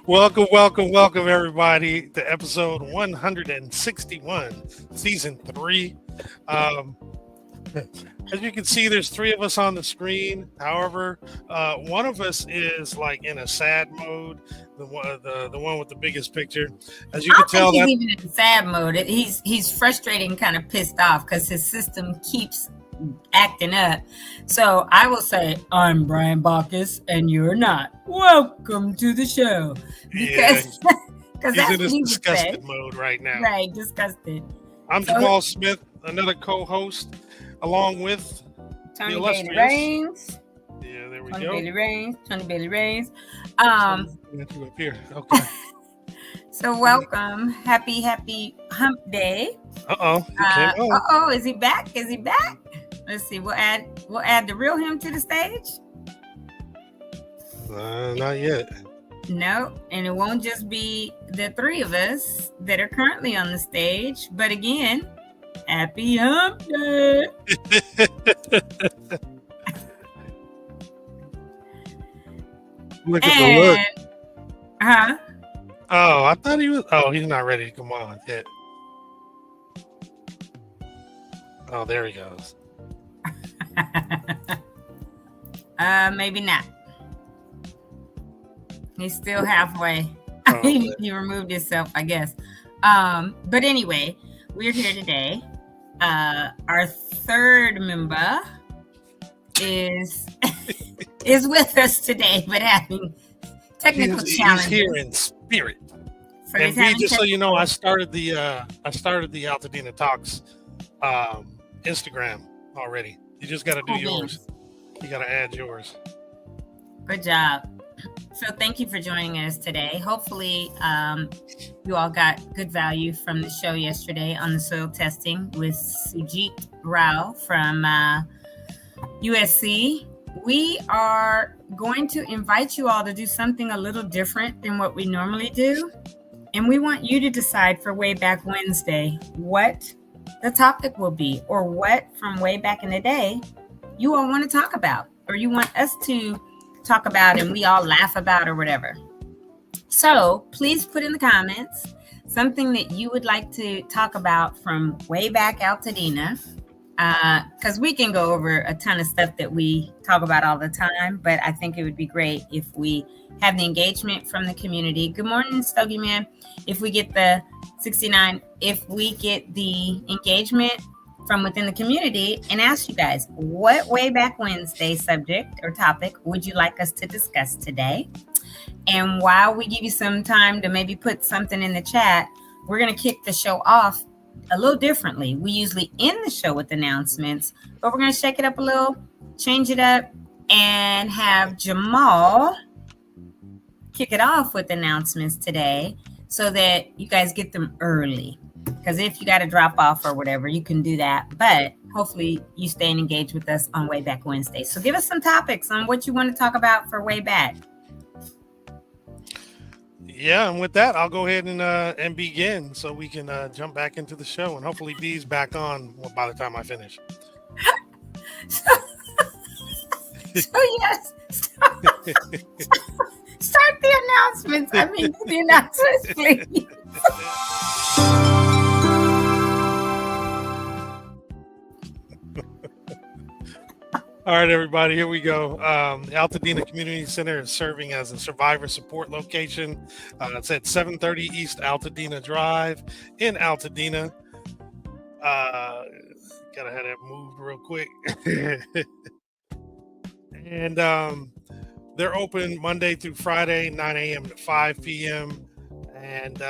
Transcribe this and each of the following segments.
Welcome, everybody, to episode 161, season 3. Um, as you can see, there's 3 of us on the screen. However, one of us is like in a sad mode, the one with the biggest picture. As you I can don't think tell, he's that even in sad mode. He's frustrated and kind of pissed off because his system keeps acting up. So I will say, I'm Brian Bacchus and you're not. Welcome to the show. yeah, Because he's that's in what this he would say. disgusted mode right now. Right, disgusted. I'm So- Jamal Smith, another co-host, along with Tony the Bailey illustrious. Reigns. Yeah, there we Tony go. Bailey Reigns. Tony Bailey Reigns. Got you up here. Okay. So welcome. Happy hump day. Uh-oh. He came on. Uh-oh, is he back? Is he back? Let's see. We'll add the real him to the stage. Not yet. No, and it won't just be the 3 of us that are currently on the stage, but again, happy hump day. Look at the look. Huh? Oh, I thought he was. Oh, he's not ready to come on yet. Oh, there he goes. Maybe not. He's still halfway. Oh, He removed himself, I guess. But anyway, we're here today. Our 3rd member is with us today, but having technical challenges. He's here in spirit. So And he's B, having just so you know, technical- I started the AltadenaTalks Instagram already. You just got to do Cool yours. beans. You got to add yours. Good job. So thank you for joining us today. Hopefully, you all got good value from the show yesterday on the soil testing with Sujit Rao from USC. We are going to invite you all to do something a little different than what we normally do. And we want you to decide for Way Back Wednesday what the topic will be, or what from way back in the day you all want to talk about, or you want us to talk about and we all laugh about, or whatever. So please put in the comments something that you would like to talk about from way back Altadena, because we can go over a ton of stuff that we talk about all the time, but I think it would be great if we have the engagement from the community. Good morning, Stogie Man. If we get the 69, if we get the engagement from within the community and ask you guys, what way back Wednesday subject or topic would you like us to discuss today? And while we give you some time to maybe put something in the chat, we're going to kick the show off a little differently. We usually end the show with announcements, but we're going to shake it up a little, change it up, and have Jamal kick it off with announcements today so that you guys get them early. Because if you got to drop off or whatever, you can do that. But hopefully you stay engaged with us on Way Back Wednesday. So give us some topics on what you want to talk about for Way Back. Yeah, and with that, I'll go ahead and begin so we can jump back into the show, and hopefully B's back on by the time I finish. So yes, start the announcements. I mean, do the announcements, please. All right, everybody, here we go. The Altadena Community Center is serving as a survivor support location. It's at 730 East Altadena Drive in Altadena. Gotta have that moved real quick. And they're open Monday through Friday, 9 a.m. to 5 p.m. And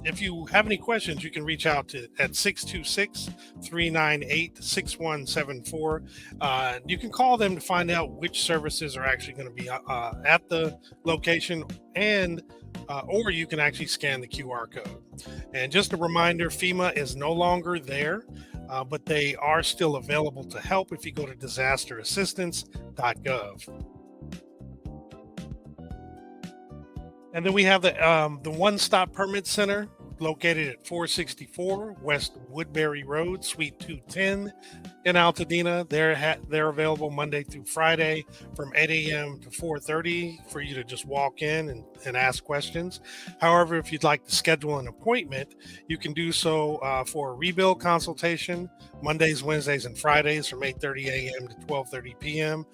if you have any questions, you can reach out at 626-398-6174. You can call them to find out which services are actually going to be at the location, and or you can actually scan the QR code. And just a reminder, FEMA is no longer there, but they are still available to help if you go to disasterassistance.gov. And then we have the One Stop Permit Center. located at 464 West Woodbury Road, Suite 210 in Altadena. They're available Monday through Friday from 8 a.m. to 4:30 for you to just walk in and ask questions. However, if you'd like to schedule an appointment, you can do so for a rebuild consultation Mondays, Wednesdays, and Fridays from 8:30 a.m. to 12:30 p.m.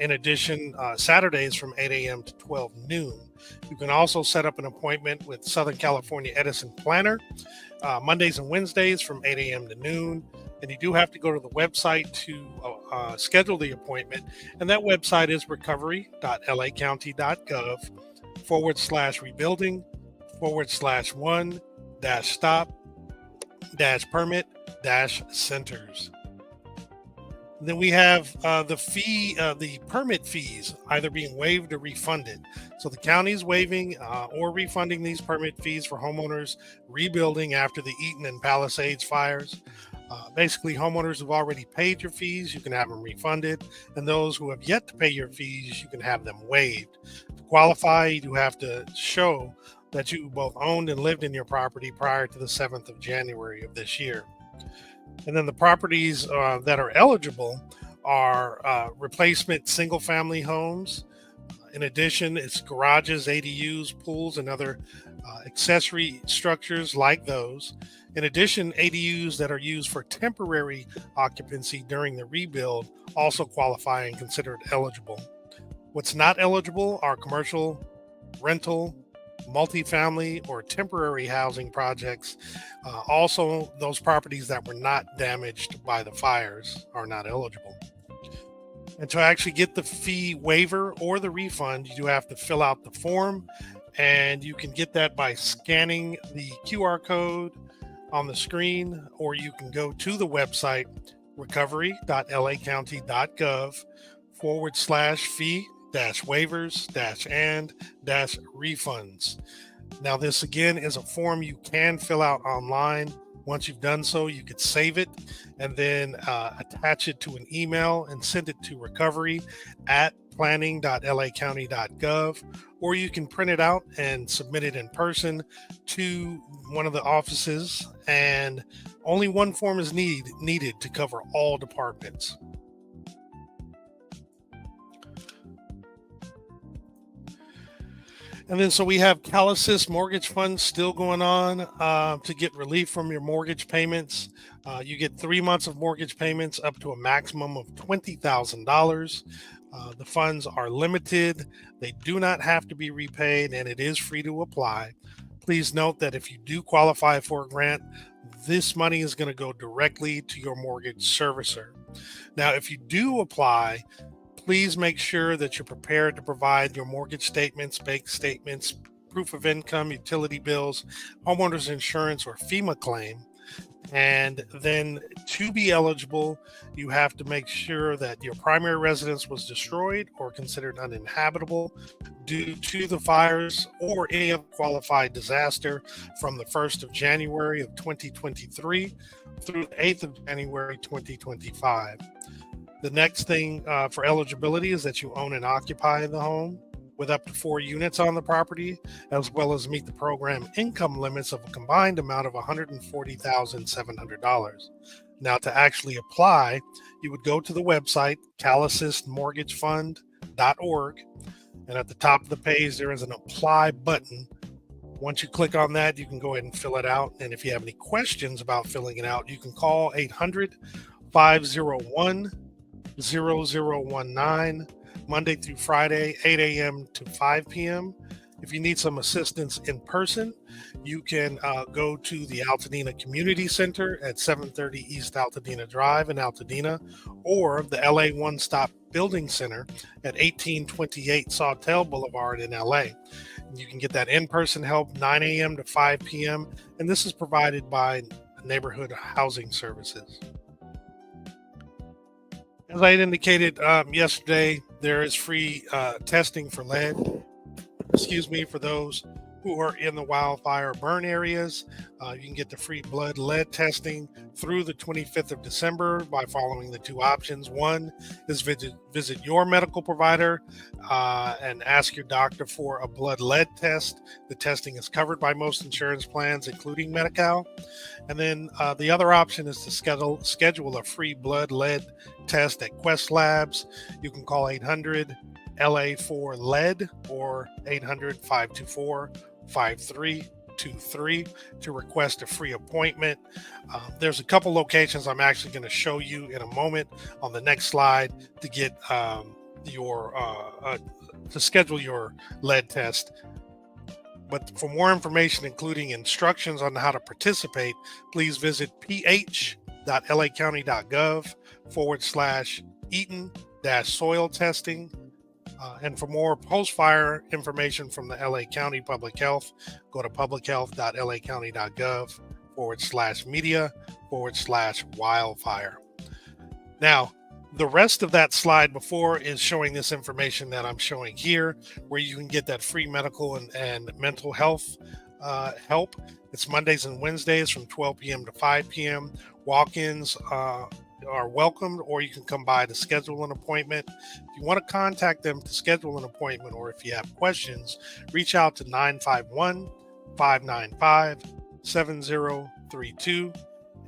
In addition, Saturdays from 8 a.m. to 12 noon. You can also set up an appointment with Southern California Edison Planner Mondays and Wednesdays from 8 a.m. to noon. And you do have to go to the website to schedule the appointment. And that website is recovery.lacounty.gov/rebuilding/1-stop-permit-centers. Then we have the permit fees either being waived or refunded. So the county is waiving or refunding these permit fees for homeowners rebuilding after the Eaton and Palisades fires. Basically, homeowners who've already paid your fees, you can have them refunded. And those who have yet to pay your fees, you can have them waived. To qualify, you have to show that you both owned and lived in your property prior to the 7th of January of this year. And then the properties that are eligible are replacement single-family homes. In addition, it's garages, ADUs, pools, and other accessory structures like those. In addition, ADUs that are used for temporary occupancy during the rebuild also qualify and considered eligible. What's not eligible are commercial, rental, multifamily, or temporary housing projects. Also, those properties that were not damaged by the fires are not eligible. And to actually get the fee waiver or the refund, you do have to fill out the form, and you can get that by scanning the QR code on the screen, or you can go to the website recovery.lacounty.gov/fee-waivers-and-refunds. Now, this again is a form you can fill out online. Once you've done so, you could save it and then attach it to an email and send it to recovery@planning.lacounty.gov, or you can print it out and submit it in person to one of the offices, and only one form is needed to cover all departments. And then so we have CalAssist mortgage funds still going on to get relief from your mortgage payments. You get 3 months of mortgage payments up to a maximum of $20,000. The funds are limited. They do not have to be repaid, and it is free to apply. Please note that if you do qualify for a grant, this money is going to go directly to your mortgage servicer. Now, if you do apply, please make sure that you're prepared to provide your mortgage statements, bank statements, proof of income, utility bills, homeowners insurance, or FEMA claim. And then to be eligible, you have to make sure that your primary residence was destroyed or considered uninhabitable due to the fires or any other qualified disaster from the 1st of January of 2023 through the 8th of January 2025. The next thing for eligibility is that you own and occupy the home with up to 4 units on the property, as well as meet the program income limits of a combined amount of $140,700. Now, to actually apply, you would go to the website, calassistmortgagefund.org, and at the top of the page, there is an apply button. Once you click on that, you can go ahead and fill it out. And if you have any questions about filling it out, you can call 800-501-0019, Monday through Friday, 8 a.m. to 5 p.m. If you need some assistance in person, you can go to the Altadena Community Center at 730 East Altadena Drive in Altadena, or the LA One Stop Building Center at 1828 Sawtelle Boulevard in LA. You can get that in-person help 9 a.m. to 5 p.m., and this is provided by Neighborhood Housing Services. As I had indicated yesterday, there is free testing for lead, for those who are in the wildfire burn areas. You can get the free blood lead testing through the 25th of December by following the two options. One is visit your medical provider and ask your doctor for a blood lead test. The testing is covered by most insurance plans, including Medi-Cal. And then the other option is to schedule a free blood lead test at Quest Labs. You can call 800 LA4 lead or 800-524-5323 to request a free appointment. There's a couple locations I'm actually going to show you in a moment on the next slide to get to schedule your lead test. But for more information, including instructions on how to participate, please visit ph.lacounty.gov/Eaton-soil testing. And for more post-fire information from the LA County Public Health, go to publichealth.lacounty.gov/media/wildfire. Now, the rest of that slide before is showing this information that I'm showing here, where you can get that free medical and mental health help. It's Mondays and Wednesdays from 12 p.m. to 5 p.m. Walk-ins are welcomed, or you can come by to schedule an appointment. If you want to contact them to schedule an appointment, or if you have questions, reach out to 951-595-7032.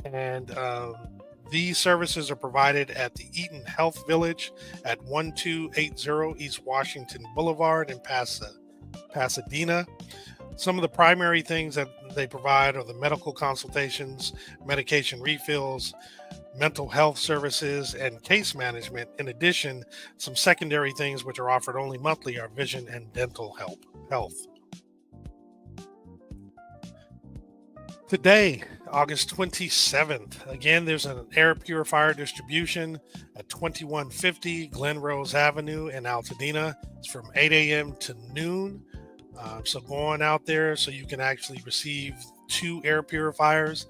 And these services are provided at the Eaton Health Village at 1280 East Washington Boulevard in Pasadena. Some of the primary things that they provide are the medical consultations, medication refills, mental health services, and case management. In addition, some secondary things which are offered only monthly are vision and dental health. Today, August 27th, again, there's an air purifier distribution at 2150 Glen Rose Avenue in Altadena. It's from 8 a.m. to noon. So go on out there so you can actually receive 2 air purifiers.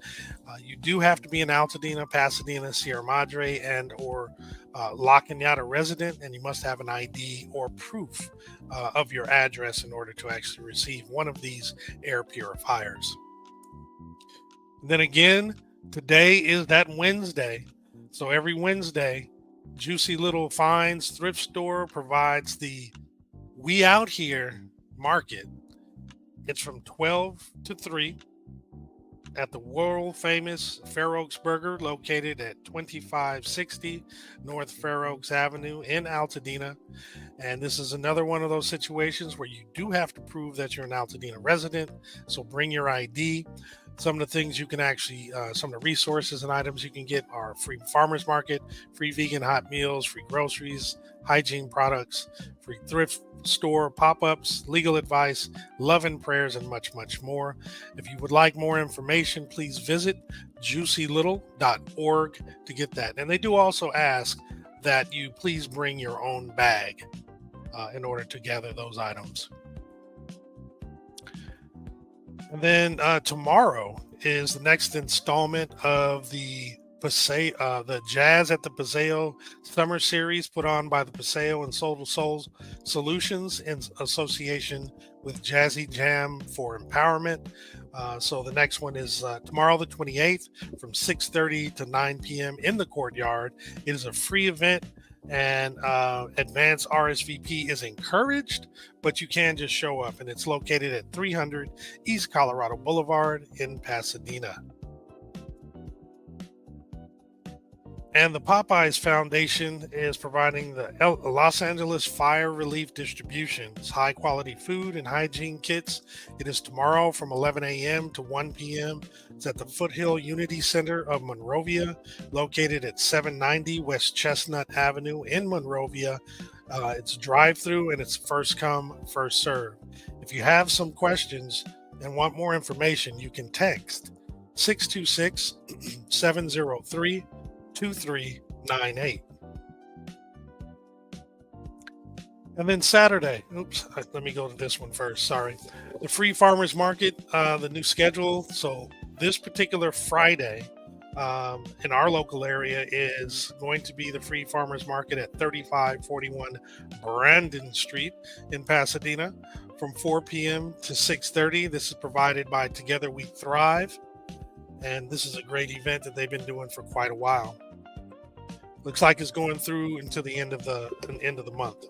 You do have to be an Altadena, Pasadena, Sierra Madre, and or La Cañada resident, and you must have an ID or proof of your address in order to actually receive one of these air purifiers. Then again, today is that Wednesday. So every Wednesday, Juicy Little Finds Thrift Store provides the We Out Here market. It's from 12 to 3 at the world famous Fair Oaks Burger, located at 2560 North Fair Oaks Avenue in Altadena. And this is another one of those situations where you do have to prove that you're an Altadena resident. So bring your ID. Some of the things you can actually, some of the resources and items you can get are free farmers market, free vegan hot meals, free groceries, hygiene products, free thrift store pop-ups, legal advice, love and prayers, and much, much more. If you would like more information, please visit juicylittle.org to get that. And they do also ask that you please bring your own bag in order to gather those items. And then tomorrow is the next installment of the Jazz at the Paseo Summer Series put on by the Paseo and Soul to Soul Solutions in association with Jazzy Jam for Empowerment. So the next one is tomorrow, the 28th, from 6:30 to 9 p.m. in the courtyard. It is a free event, and advanced RSVP is encouraged, but you can just show up, and it's located at 300 East Colorado Boulevard in Pasadena. And the Popeyes Foundation is providing the Los Angeles Fire Relief Distribution. It's high quality food and hygiene kits. It is tomorrow from 11 a.m. to 1 p.m. It's at the Foothill Unity Center of Monrovia, located at 790 West Chestnut Avenue in Monrovia. It's drive-through, and it's first come, first serve. If you have some questions and want more information, you can text 626-703-2398. And then Saturday, let me go to this one first. Sorry. The Free Farmers Market, the new schedule. So this particular Friday, in our local area is going to be the Free Farmers Market at 3541 Brandon Street in Pasadena from 4 p.m. to 6:30. This is provided by Together We Thrive, and this is a great event that they've been doing for quite a while. Looks like it's going through until the end of the month.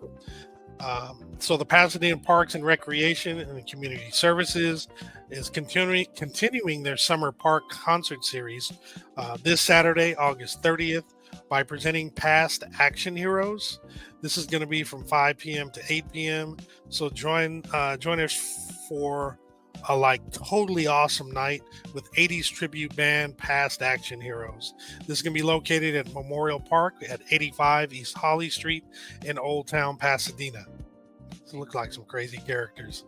So the Pasadena Parks and Recreation and Community Services is continuing their summer park concert series this Saturday, August 30th, by presenting past action heroes. This is going to be from 5 p.m. to 8 p.m. So join us for a totally awesome night with 80s tribute band Past Action Heroes. This is going to be located at Memorial Park at 85 East Holly Street in Old Town Pasadena. It look like some crazy characters.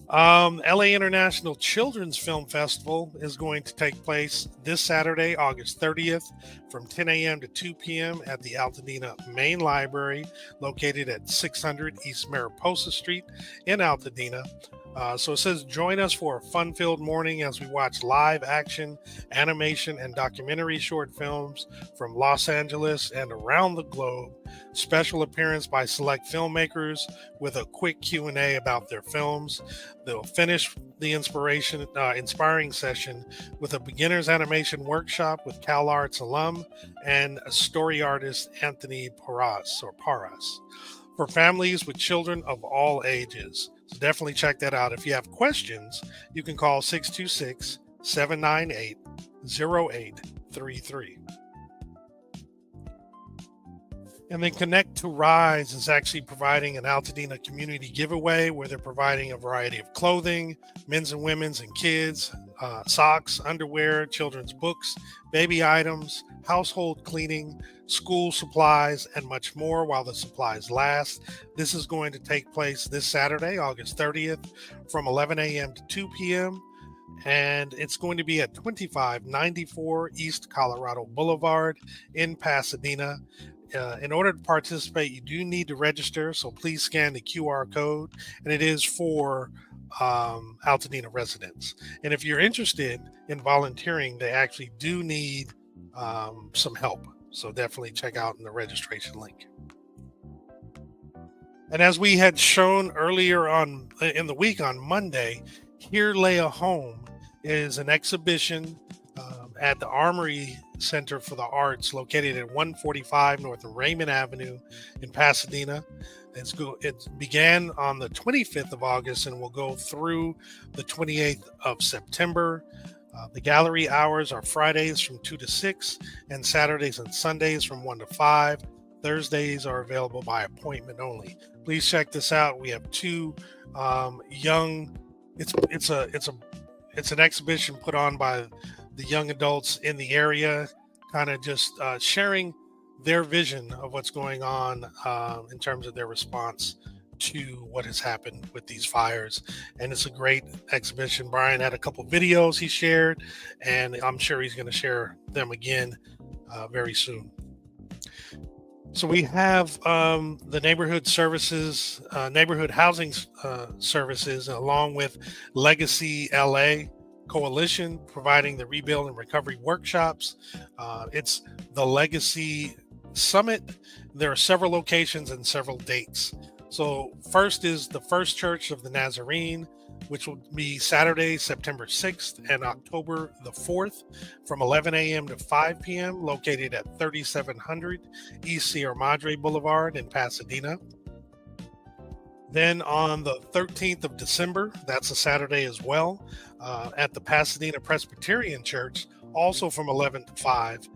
LA International Children's Film Festival is going to take place this Saturday, August 30th, from 10 a.m. to 2 p.m. at the Altadena Main Library, located at 600 East Mariposa Street in Altadena. So it says, join us for a fun-filled morning as we watch live action, animation, and documentary short films from Los Angeles and around the globe. Special appearance by select filmmakers with a quick Q&A about their films. They'll finish the inspiring session with a beginner's animation workshop with CalArts alum and story artist Anthony Parras. For families with children of all ages. So definitely check that out. If you have questions, you can call 626-798-0833. And then Connect to Rise is actually providing an Altadena community giveaway where they're providing a variety of clothing, men's and women's and kids, socks, underwear, children's books, baby items, household cleaning, school supplies, and much more while the supplies last. This is going to take place this Saturday, August 30th, from 11 a.m. to 2 p.m. And it's going to be at 2594 East Colorado Boulevard in Pasadena. In order to participate, you do need to register, so please scan the QR code, and it is for Altadena residents. And if you're interested in volunteering, they actually do need some help. So definitely check out the registration link. And as we had shown earlier on in the week on Monday, Here Lay a Home is an exhibition at the Armory Center for the Arts located at 145 North Raymond Avenue in Pasadena. It began on the 25th of August and will go through the 28th of September. The gallery hours are Fridays from 2 to 6 and Saturdays and Sundays from 1 to 5. Thursdays are available by appointment only. Please check this out. We have two young. It's an exhibition put on by the young adults in the area, kind of just sharing their vision of what's going on in terms of their response to what has happened with these fires. And it's a great exhibition. Brian had a couple videos he shared, and I'm sure he's going to share them again very soon. So we have the neighborhood housing services, along with Legacy LA Coalition, providing the rebuild and recovery workshops. It's the Legacy Summit. There are several locations and several dates. So first is the First Church of the Nazarene, which will be Saturday, September 6th and October the 4th from 11 a.m. to 5 p.m., located at 3700 East Sierra Madre Boulevard in Pasadena. Then on the 13th of December, that's a Saturday as well, at the Pasadena Presbyterian Church, also from 11 to 5.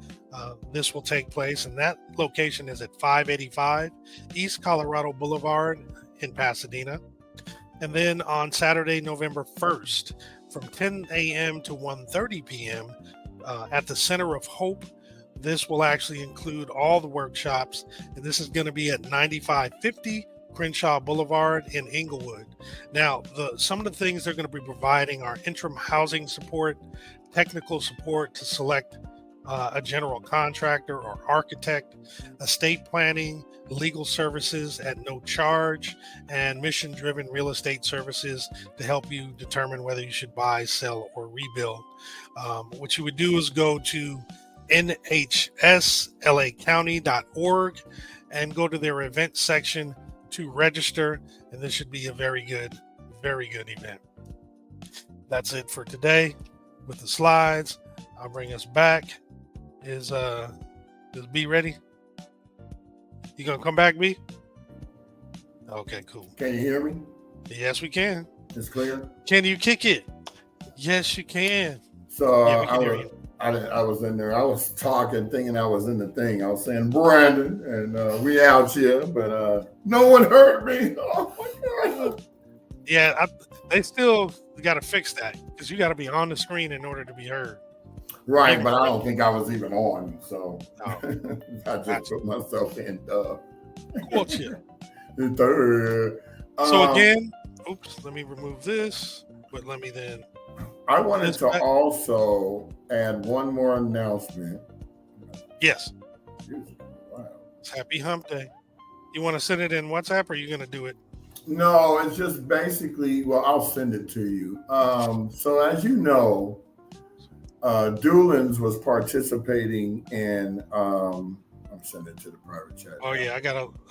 This will take place, and that location is at 585 East Colorado Boulevard in Pasadena. And then on Saturday, November 1st, from 10 a.m. to 1:30 p.m. At the Center of Hope. This will actually include all the workshops, and this is going to be at 9550 Crenshaw Boulevard in Inglewood. Now, some of the things they're going to be providing are interim housing support, technical support to select a general contractor or architect, estate planning, legal services at no charge, and mission driven real estate services to help you determine whether you should buy, sell, or rebuild. What you would do is go to nhslacounty.org and go to their event section to register, and this should be a very good event. That's it for today with the slides. I'll bring us back. Is B ready? You gonna come back, B? Okay, cool. Can you hear me? Yes, we can. It's clear. Can you kick it? Yes, you can. So Yeah, we can hear you. I was in there. I was talking, thinking I was in the thing. I was saying, Brandon, and we out here, but no one heard me. Oh my God. Yeah, they still got to fix that because you got to be on the screen in order to be heard. Right, but I don't think I was even on, so Oh, I just put myself in. gotcha. So Again, oops, let me remove this, but let me then. I wanted to also add one more announcement. Yes, Wow. it's Happy Hump Day. You want to send it in WhatsApp or are you going to do it? No, it's just basically, well, I'll send it to you. So as you know, Doolins was participating in, I'm sending it to the private chat. Oh yeah,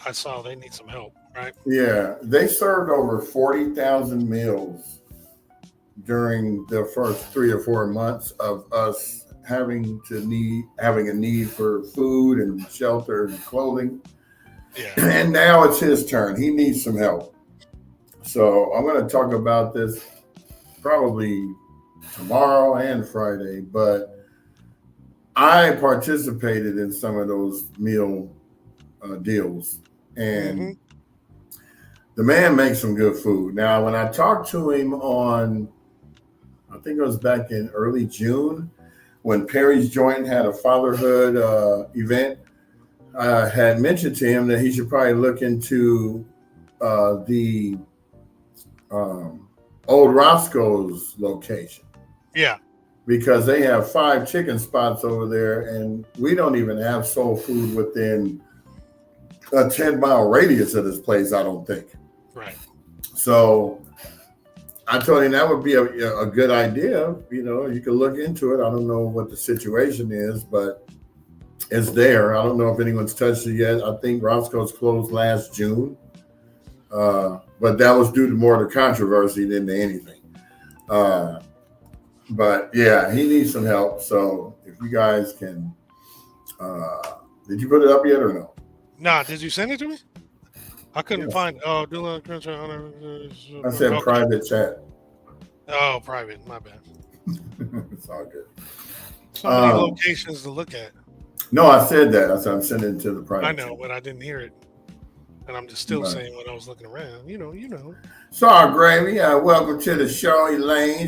I saw they need some help, right? Yeah, they served over 40,000 meals during the first 3 or 4 months of us having a need for food and shelter and clothing. Yeah. And now it's his turn. He needs some help. So I'm going to talk about this probably tomorrow and Friday, but I participated in some of those meal deals, and the man makes some good food. Now, when I talked to him on, I think it was back in early June, when Perry's Joint had a fatherhood event, I had mentioned to him that he should probably look into the Old Roscoe's location. Yeah. Because they have 5 chicken spots over there, and we don't even have soul food within a 10-mile radius of this place, I don't think. Right. So I told him that would be a good idea. You know, you can look into it. I don't know what the situation is, but it's there. I don't know if anyone's touched it yet. I think Roscoe's closed last June. But that was due to more of the controversy than to anything. But yeah, he needs some help. So if you guys can, did you put it up yet or no? Nah, did you send it to me? I couldn't find. Oh, I said private chat. Oh, private. My bad. It's all good. So many locations to look at. No, I said that. I said I'm sending it to the private. I know, but I didn't hear it. And I'm just still saying when I was looking around, you know. Sorry, Gravy. Welcome to the show, Elaine.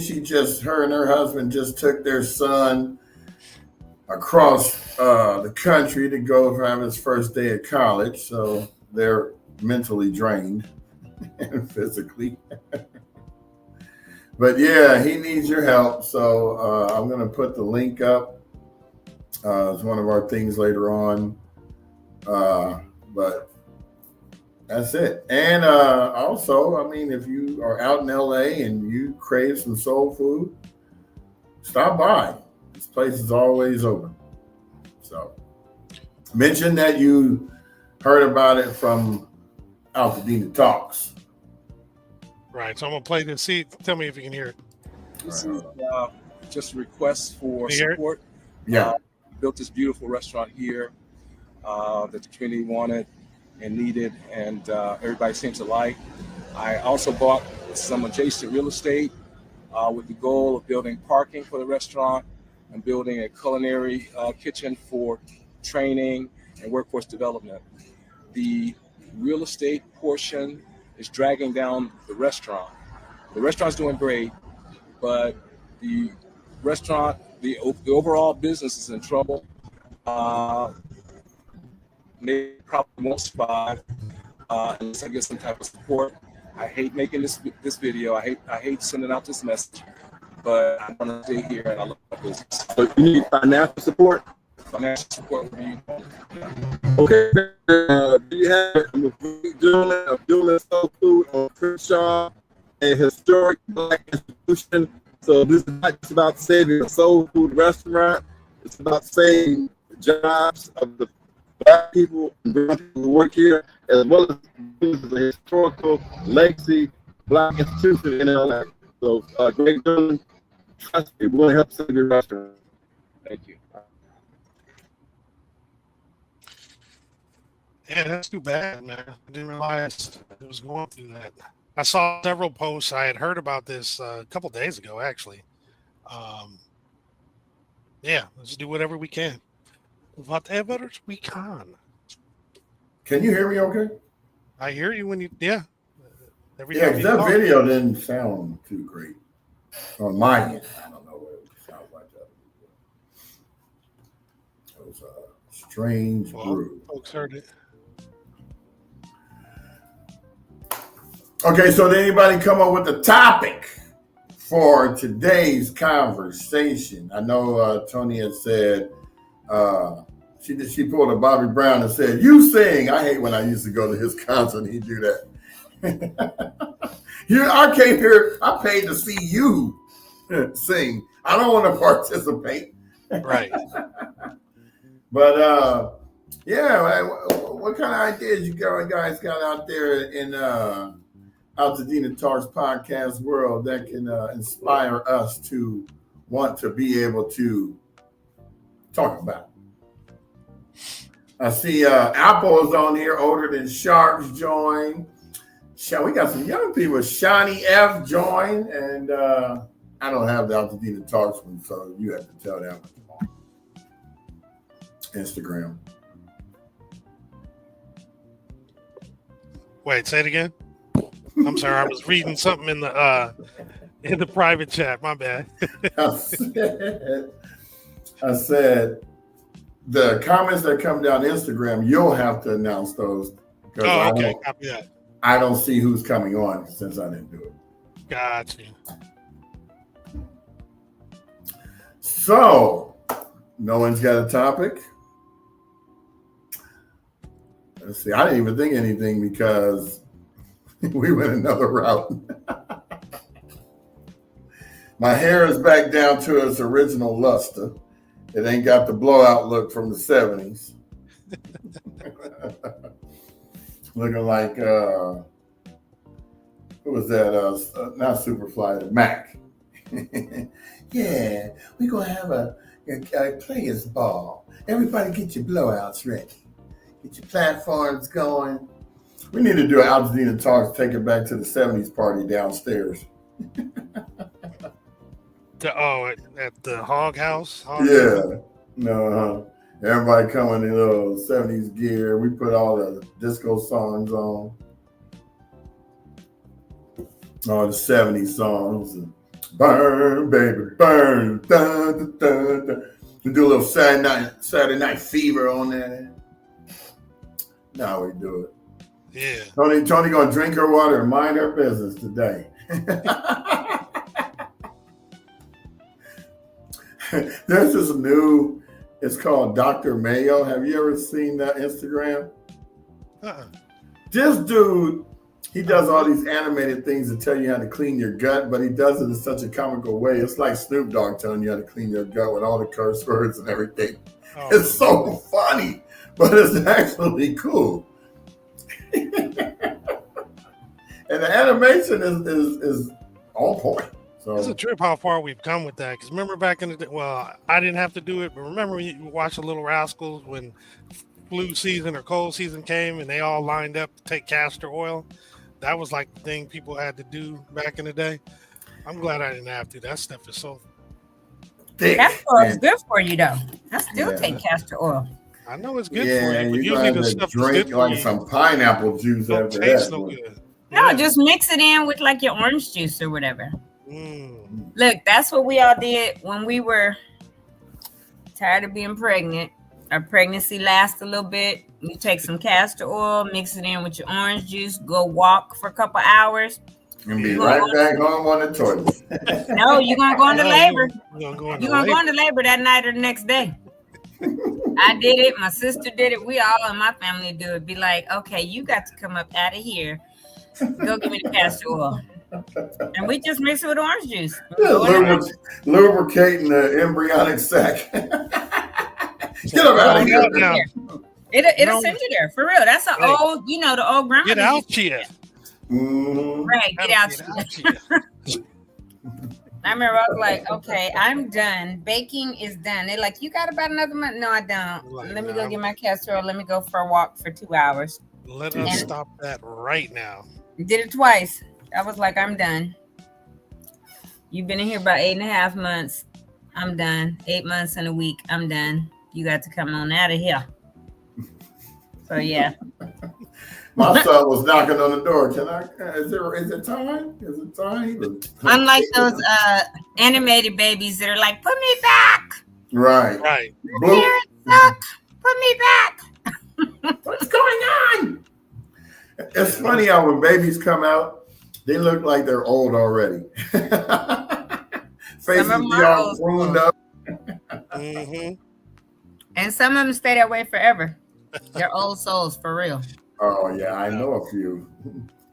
Her and her husband just took their son across the country to go have his first day at college. So they're mentally drained and physically. But yeah, he needs your help. So I'm going to put the link up. It's one of our things later on. But that's it. And also, I mean, if you are out in LA and you crave some soul food, stop by. This place is always open. So mention that you heard about it from AltadenaTalks. Right. So I'm going to play this. See, tell me if you can hear it. This is just a request for You hear it? support. Yeah. Built this beautiful restaurant here that the community wanted and needed, and everybody seems to like. I also bought some adjacent real estate with the goal of building parking for the restaurant and building a culinary kitchen for training and workforce development. The real estate portion is dragging down the restaurant. The restaurant's doing great, but the restaurant, the overall business is in trouble. They probably won't survive unless I get some type of support. I hate making this video. I hate sending out this message, but I want to stay here and I love my business. So you need financial support? financial support would be. Okay. Do you have a doing soul food on Crenshaw, a historic Black institution? So this is not just about saving a soul food restaurant. It's about saving jobs of the Black people and brown people who work here, as well as the historical legacy Black institution in LA. So, Greg Dillon, trust me, we'll help save your restaurant. Thank you. Yeah, that's too bad, man. I didn't realize it was going through that. I saw several posts. I had heard about this a couple days ago, actually. Yeah, let's do whatever we can. Whatever we can. Can you hear me okay? I hear you when you, yeah. Every Yeah, time because you that talk. video didn't sound too great on my end. I don't know what it sounds like that. It was a strange Well, brew. folks heard it. Okay, so did anybody come up with a topic for today's conversation? I know Tony had said she pulled a Bobby Brown and said, "You sing." I hate when I used to go to his concert and he'd do that. I came here. I paid to see you sing. I don't want to participate. Right. But yeah, what kind of ideas you guys got out there in AltadenaTalks podcast world that can inspire us to want to be able to talk about? I see Apple is on here, older than Sharks join. We got some young people. Shawnee F join, and I don't have the AltadenaTalks one, so you have to tell them. Instagram. Wait, say it again. I'm sorry, I was reading something in the private chat. My bad. I said the comments that come down Instagram, you'll have to announce those because Oh, okay. Copy that. I don't see who's coming on since I didn't do it. Gotcha. So, no one's got a topic. Let's see. I didn't even think anything because we went another route. My hair is back down to its original luster. It ain't got the blowout look from the 70s. Looking like, who was that? Not Superfly, the Mac. Yeah, we're going to have a players ball. Everybody get your blowouts ready. Get your platforms going. We need to do an AltadenaTalks, take it back to the 70s party downstairs. At the Hog House? Yeah. No, everybody coming in 70s gear. We put all the disco songs on. All the 70s songs. And burn, baby, burn. Dun, dun, dun, dun. We do a little Saturday night fever on there. Now we do it. Yeah. Tony gonna drink her water and mind her business today. There's this new, it's called Dr. Mayo. Have you ever seen that Instagram? This dude, he does all these animated things to tell you how to clean your gut, but he does it in such a comical way. It's like Snoop Dogg telling you how to clean your gut with all the curse words and everything. Oh, it's so funny, but it's actually cool. And the animation is on point. So it's a trip how far we've come with that. Because remember back in the day, well, I didn't have to do it, but remember when you watch the Little Rascals when flu season or cold season came and they all lined up to take castor oil? That was like the thing people had to do back in the day. I'm glad I didn't have to. That stuff is so thick. Castor oil is good for you, though. I still take castor oil. I know it's good for you, but you usually got the to stuff drink like some pineapple juice don't after taste that. so good. No, just mix it in with like your orange juice or whatever. Mm. Look, that's what we all did when we were tired of being pregnant. Our pregnancy lasts a little bit. You take some castor oil, mix it in with your orange juice, go walk for a couple hours. And be right back home on the toilet. No, you're going to go into labor. You're going to go into labor that night or the next day. I did it. My sister did it. We all in my family do it. Be like, okay, you got to come up out of here. Go give me the castor oil. And we just mix it with orange juice. Lubricating the embryonic sac. Get them out of here. Now. It'll send you there. For real. That's an old, the old grandma. Get out here. Right, get out here. I remember I was like, okay, I'm done. Baking is done. They're like, you got about another month? No, I don't. Let me go get my castor oil. Let me go for a walk for 2 hours. Let us stop that right now. Did it twice. I was like, I'm done. You've been in here about 8.5 months. I'm done. 8 months and a week. I'm done. You got to come on out of here. So yeah. My son was knocking on the door. Is it time? Is it time? Unlike those animated babies that are like, put me back. Right. Parents suck. Put me back. What's going on? It's funny how when babies come out, they look like they're old already. Faces be all pruned up. And some of them stay that way forever. They're old souls for real. Oh yeah, I know a few.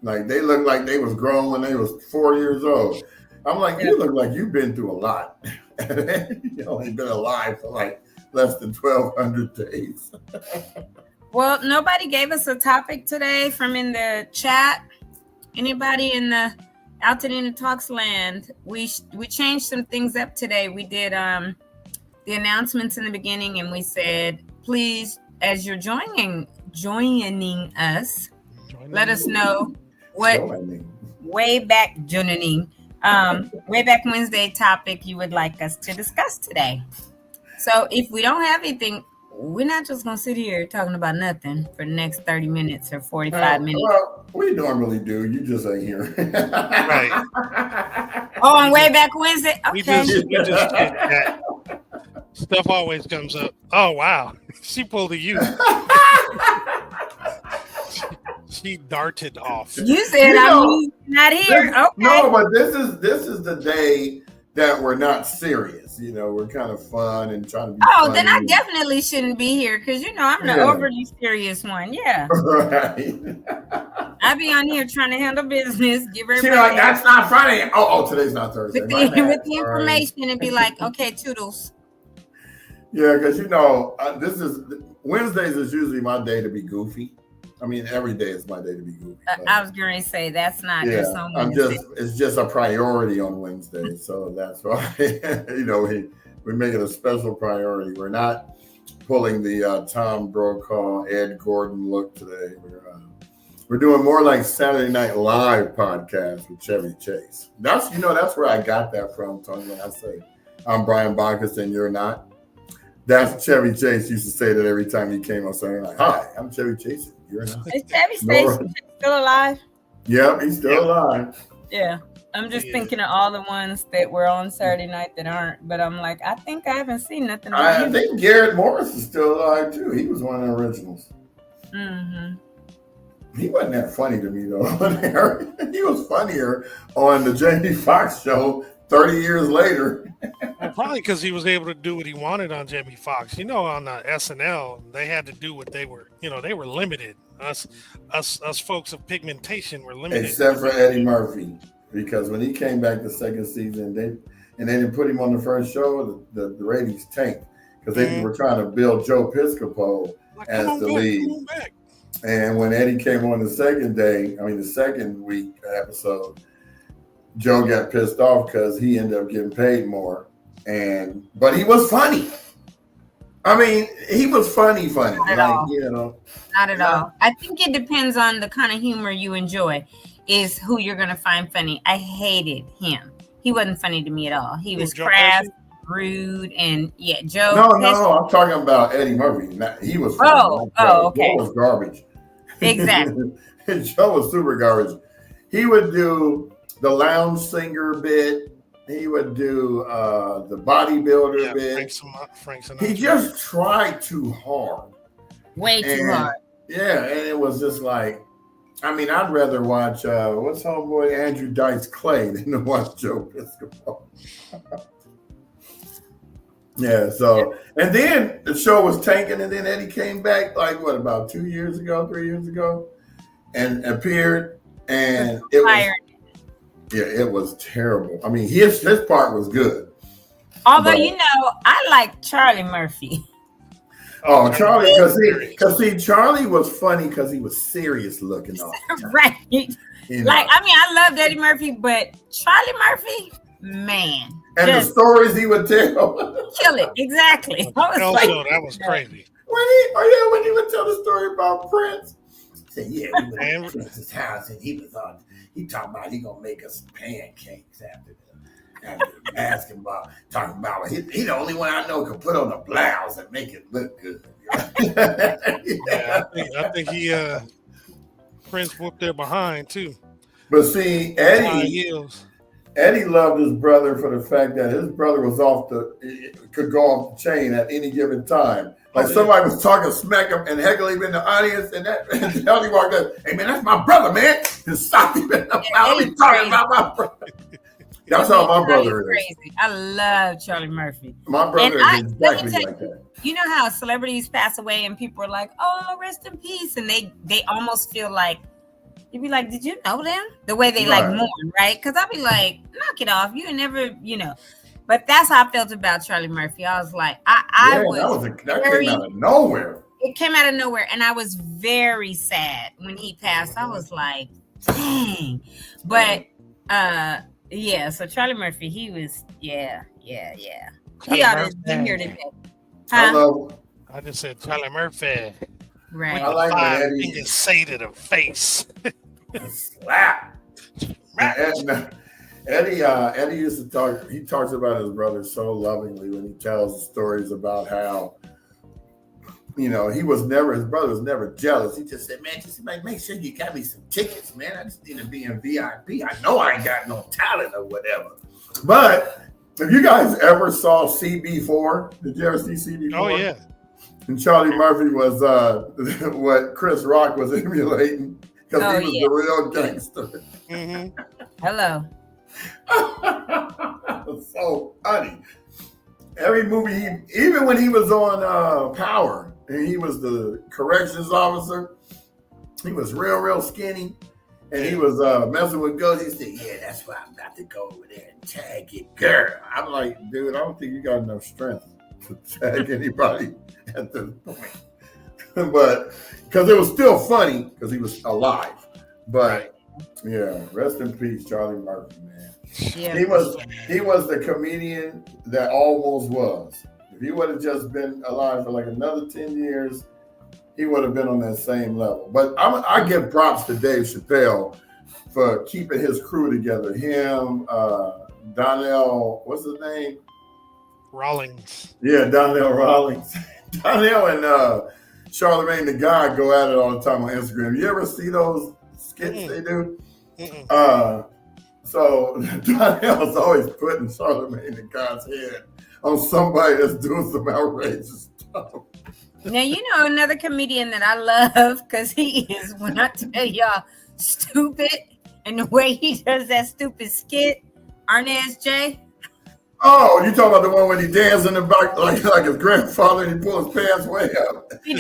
Like they look like they was grown when they was 4 years old. I'm like, you look like you've been through a lot. You only been alive for like less than 1,200 days. Well, nobody gave us a topic today from in the chat. Anybody in the AltadenaTalks land? We changed some things up today. We did the announcements in the beginning, and we said, please, as you're joining us, let us know what way back Wednesday topic you would like us to discuss today. So if we don't have anything, we're not just going to sit here talking about nothing for the next 30 minutes or 45 minutes. Well, we normally do. You just ain't here. Right. Oh, on way back Wednesday? Okay. We just did that. Stuff always comes up. Oh, wow. She pulled a U. She darted off. You said I'm not here. Okay. No, but this is the day that we're not serious. We're kind of fun and trying to be funny. Then I definitely shouldn't be here because I'm the overly serious one. Yeah. Right. I be on here trying to handle business, give everybody. She's like, that's not funny. Oh, today's not Thursday. With the information and be like, okay, toodles. Yeah, because Wednesdays is usually my day to be goofy. I mean, every day is my day to be goofy. I was going to say that's not just on Wednesday. It's just a priority on Wednesday, so that's why we make it a special priority. We're not pulling the Tom Brokaw, Ed Gordon look today. We're doing more like Saturday Night Live podcast with Chevy Chase. That's where I got that from, Tony. When I say I'm Brian Bacchus and you're not. That's Chevy Chase used to say that every time he came on Saturday Night. Hi, I'm Chevy Chase. You're not. Is Chevy Chase still alive? Yep, he's still alive. Yeah. I'm just thinking of all the ones that were on Saturday night that aren't. But I'm like, I think I haven't seen nothing. I think Garrett Morris is still alive, too. He was one of the originals. Mm-hmm. He wasn't that funny to me, though. He was funnier on the Jamie Foxx show 30 years later. Well, probably because he was able to do what he wanted on Jamie Foxx. On SNL, they had to do what they were. They were limited. Us folks of pigmentation were limited. Except for Eddie Murphy, because when he came back the second season, they didn't put him on the first show. The ratings tanked because they were trying to build Joe Piscopo as the lead. And when Eddie came on the second week episode, Joe got pissed off because he ended up getting paid more. But he was funny. I mean, he was funny. Not at all. Not at all. I think it depends on the kind of humor you enjoy, is who you're going to find funny. I hated him. He wasn't funny to me at all. He was crass, rude, and Joe. No, I'm talking about Eddie Murphy. He was funny. Okay. Joe was garbage. Exactly. Joe was super garbage. He would do the lounge singer bit. He would do the bodybuilder bit. Frank Sinatra. He just tried too hard. Way too hard. Yeah, and it was just like, I'd rather watch what's homeboy Andrew Dice Clay than to watch Joe Piscopo. Yeah. So, and then the show was tanking, and then Eddie came back like what, about 2 years ago, 3 years ago, and appeared, and it was, yeah, it was terrible. I mean, his part was good. Although, I like Charlie Murphy. Oh, Charlie, because Charlie was funny because he was serious looking all the time. Right. Like, I mean, I loved Eddie Murphy, but Charlie Murphy, man. And the stories he would tell. Kill it. Exactly. That was crazy. When he would tell the story about Prince. Say, yeah, we went to Prince's house and he talking about he gonna make us some pancakes after the basketball. Talking about he the only one I know can put on a blouse and make it look good. Yeah, I think he Prince whooped their behind too. But see, Eddie loved his brother for the fact that his brother was could go off the chain at any given time. Like somebody was talking smack him and heckle him in the audience, and Eddie walked up, "Hey man, that's my brother, man!" And stopped him in the mouth. Talking about my brother. That's how my brother is. Crazy. I love Charlie Murphy. My brother is exactly like that. You know how celebrities pass away and people are like, "Oh, rest in peace," and they almost feel like. You'd be like, did you know them? The way they like mourn, right? Because I'd be like, knock it off. You never, But that's how I felt about Charlie Murphy. I was like, that came out of nowhere. It came out of nowhere. And I was very sad when he passed. I was like, dang. But so Charlie Murphy, he was, yeah. He ought to be here today. I just said Charlie Murphy. Right. I like that Eddie can say to the face. Slap. Eddie used to talk. He talks about his brother so lovingly when he tells stories about how, his brother was never jealous. He just said, "Man, just make sure you got me some tickets, man. I just need to be in VIP. I know I ain't got no talent or whatever." But if you guys ever saw CB4, did you ever see CB4? Oh yeah. And Charlie Murphy was what Chris Rock was emulating because he was the real gangster. Mm-hmm. Hello. So funny. Every movie, even when he was on Power, and he was the corrections officer, he was real skinny, and he was messing with girls. He said, "Yeah, that's why I'm about to go over there and tag it, girl." I'm like, dude, I don't think you got enough strength to tag anybody at this point. But because it was still funny because he was alive. But yeah, rest in peace, Charlie Murphy, man. Yeah. He was the comedian that almost was. If he would have just been alive for like another 10 years, he would have been on that same level. But I give props to Dave Chappelle for keeping his crew together. Him, Donnell, what's his name? Rawlings. Yeah, Donnell Rawlings. Donnell and Charlemagne the God go at it all the time on Instagram. You ever see those skits they do? So Donnell's always putting Charlemagne the God's head on somebody that's doing some outrageous stuff. Now, another comedian that I love because he is, when I tell y'all, stupid, and the way he does that stupid skit, Arnez J. Oh, you talking about the one when he dances in the back like his grandfather and he pulls his pants way up? He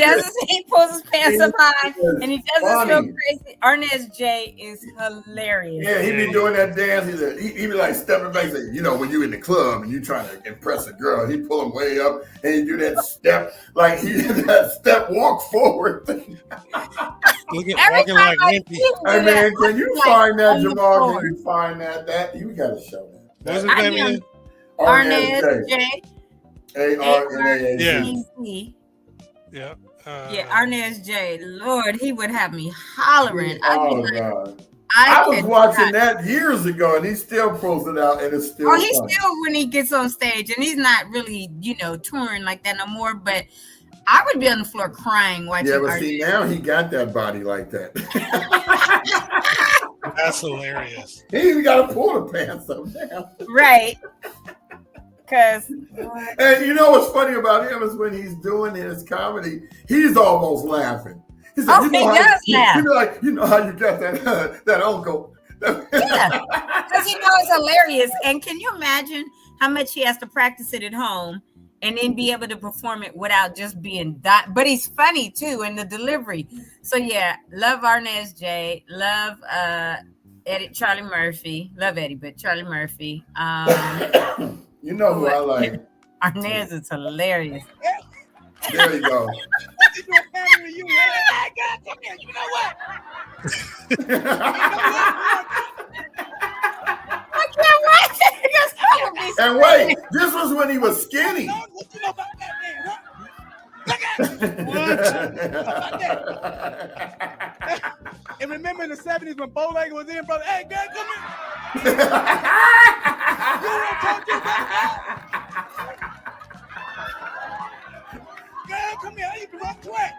pulls his pants up high and he does this real crazy. Arnez J is hilarious. Yeah, he be doing that dance. He be like stepping back, saying, when you in the club and you trying to impress a girl, he pull him way up and he do that step, like he did that step walk forward thing. Walking like Wimpy. Hey man, can you find that, Jamal? Can you find that? You gotta show that. What's his name again? Arnez J. ARNAZ. Yeah. Arnez J. Lord, he would have me hollering. God. I was watching that years ago, and he still pulls it out, and it's still. Oh, he's still when he gets on stage, and he's not really, touring like that no more. But I would be on the floor crying watching. Yeah, but see, now he got that body like that. That's hilarious. He even got to pull the pants up now. Right. And what's funny about him is when he's doing his comedy, he's almost laughing. He's like, he does laugh. He'd be like, how you got that uncle. Yeah, because he knows it's hilarious. And can you imagine how much he has to practice it at home and then be able to perform it without just being but he's funny too in the delivery. So yeah, love Arnez J, love Eddie, Charlie Murphy, love Eddie, but Charlie Murphy. You know who I like? Arnez is hilarious. There you go. What's he doing pandering to you, man? Hey, God, come here. You know what? I can't wait. And wait, this was when he was skinny. What you know about that man? Look at And remember in the 70s when Bowlegged was in, brother? Hey, God, come here. You don't talk to that guy. God, come here. I need to run quick.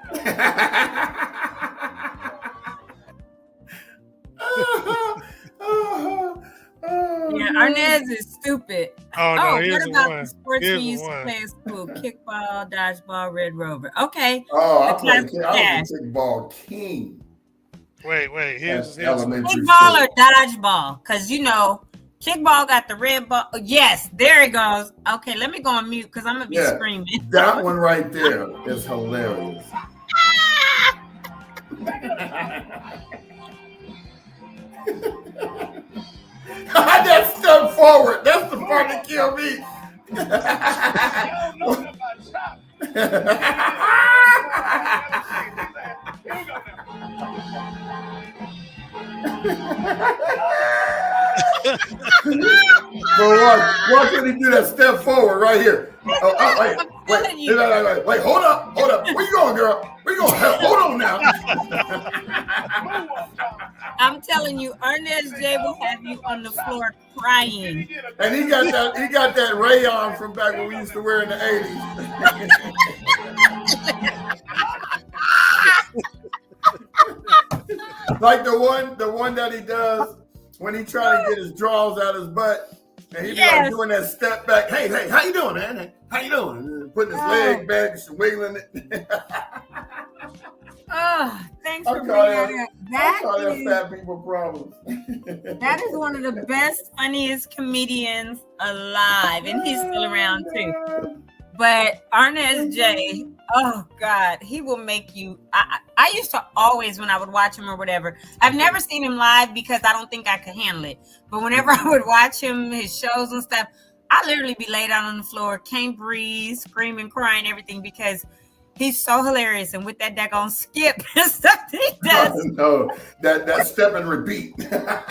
Yeah, Arnez is stupid. Oh, no, what here's about one. the sports Here's we used to one. play in school? Kickball, dodgeball, Red Rover. Okay. Oh, I The played. classic I cash. was a kickball king. Wait. Here's That's elementary Kickball school. or dodgeball? Because you know, kickball got the red ball. Yes, there it goes. Okay, let me go on mute because I'm gonna be screaming. That one right there is hilarious. That step forward. That's the part that killed me. But watch when he do that step forward right here. Wait, hold up. Where you going, girl? Where you going? Hold on now. I'm telling you, Arnez J will have you on the floor crying. And he got that rayon from back when we used to wear in the 80s. Like the one that he does when he trying to get his drawers out of his butt, and he be like doing that step back. Hey, how you doing, man? How you doing? Putting his leg back, wiggling it. Oh, thanks for bringing that up. That fat people problems. That is one of the best, funniest comedians alive, and he's still around too. But Arnez J, oh God, he will make you. I used to always, when I would watch him or whatever, I've never seen him live because I don't think I could handle it. But whenever I would watch him, his shows and stuff, I literally be laid out on the floor, can't breathe, screaming, crying, everything, because he's so hilarious. And with that daggone skip and stuff that he does. No, that step and repeat. Like, what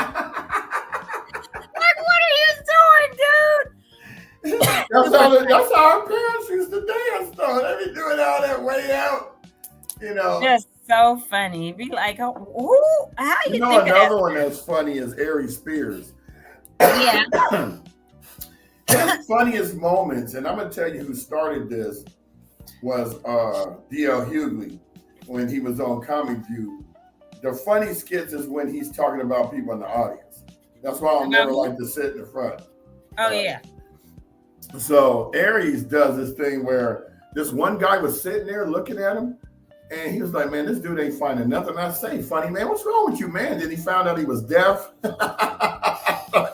are you doing, dude? That's how our parents used to dance, though. They be doing all that way out, you know. Just so funny. Be like, how you know, think another of one that's funny is Ari Spears. Yeah. His funniest moments, and I'm gonna tell you who started this, was D.L. Hughley when he was on Comic View. The funny skits is when he's talking about people in the audience. That's why I never like to sit in the front. Oh yeah. So Aries does this thing where this one guy was sitting there looking at him, and he was like, "Man, this dude ain't finding nothing I say funny, man. What's wrong with you, man?" Then he found out he was deaf. Oh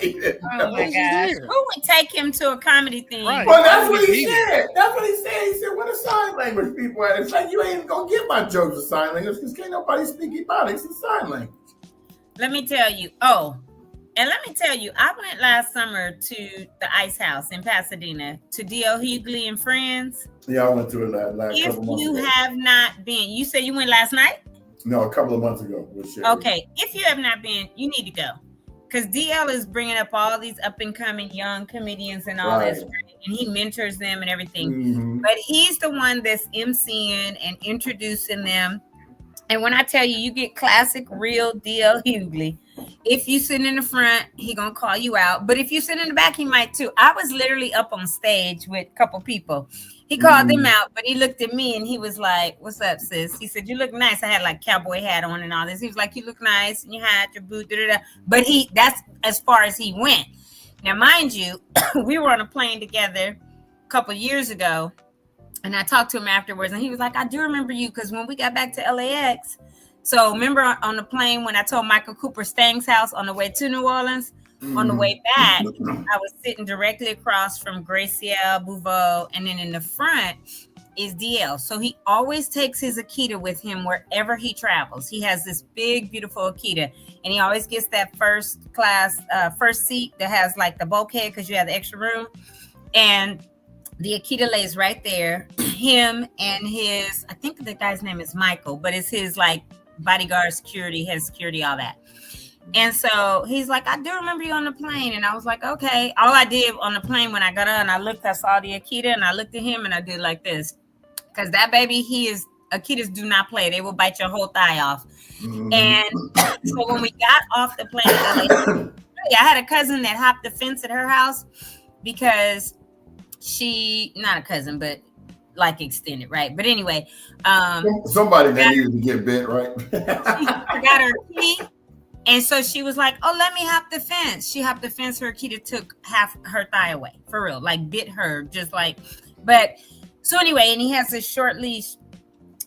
my gosh. Who would take him to a comedy thing? Right. Well, that's what he said. That's what he said. He said, "Where the sign language people at?" It's like, you ain't gonna get my jokes in sign language because can't nobody speak Ebonics in sign language. Let me tell you. Oh, and let me tell you, I went last summer to the Ice House in Pasadena to D.L. Hughley and Friends. Yeah, I went to it last if couple months you ago. have not been, you said you went last night? No, a couple of months ago. Okay, if you have not been, you need to go. Because DL is bringing up all these up-and-coming young comedians and all this, and he mentors them and everything. Mm-hmm. But he's the one that's emceeing and introducing them. And when I tell you, you get classic, real DL Hughley. If you sit in the front, he gonna call you out. But if you sit in the back, he might too. I was literally up on stage with a couple people. He called them out, but he looked at me and he was like, "What's up, sis?" He said, "You look nice." I had like cowboy hat on and all this. He was like, "You look nice and you had your boot." But that's as far as he went. Now, mind you, we were on a plane together a couple years ago, and I talked to him afterwards, and he was like, "I do remember you because when we got back to LAX, so remember on the plane when I told Michael Cooper Stang's house on the way to New Orleans, On the way back, I was sitting directly across from Gracielle Bouveau, and then in the front is DL. So he always takes his Akita with him wherever he travels. He has this big, beautiful Akita, and he always gets that first seat that has like the bulkhead because you have the extra room. And the Akita lays right there. Him and his, I think the guy's name is Michael, but it's his like bodyguard, security, head security, all that. And so he's like, I do remember you on the plane. And I was like, okay. All I did on the plane when I got on, I saw the Akita, and I looked at him and I did like this. Because that baby, Akitas do not play. They will bite your whole thigh off. And so when we got off the plane, I had a cousin that hopped the fence at her house because not a cousin, but like extended, right? But anyway. Somebody that needed to get bit, right? She forgot her key. And so she was like, oh, let me hop the fence. She hopped the fence. Her Akita took half her thigh away, for real, like bit her, just like, but so anyway, and he has this short leash.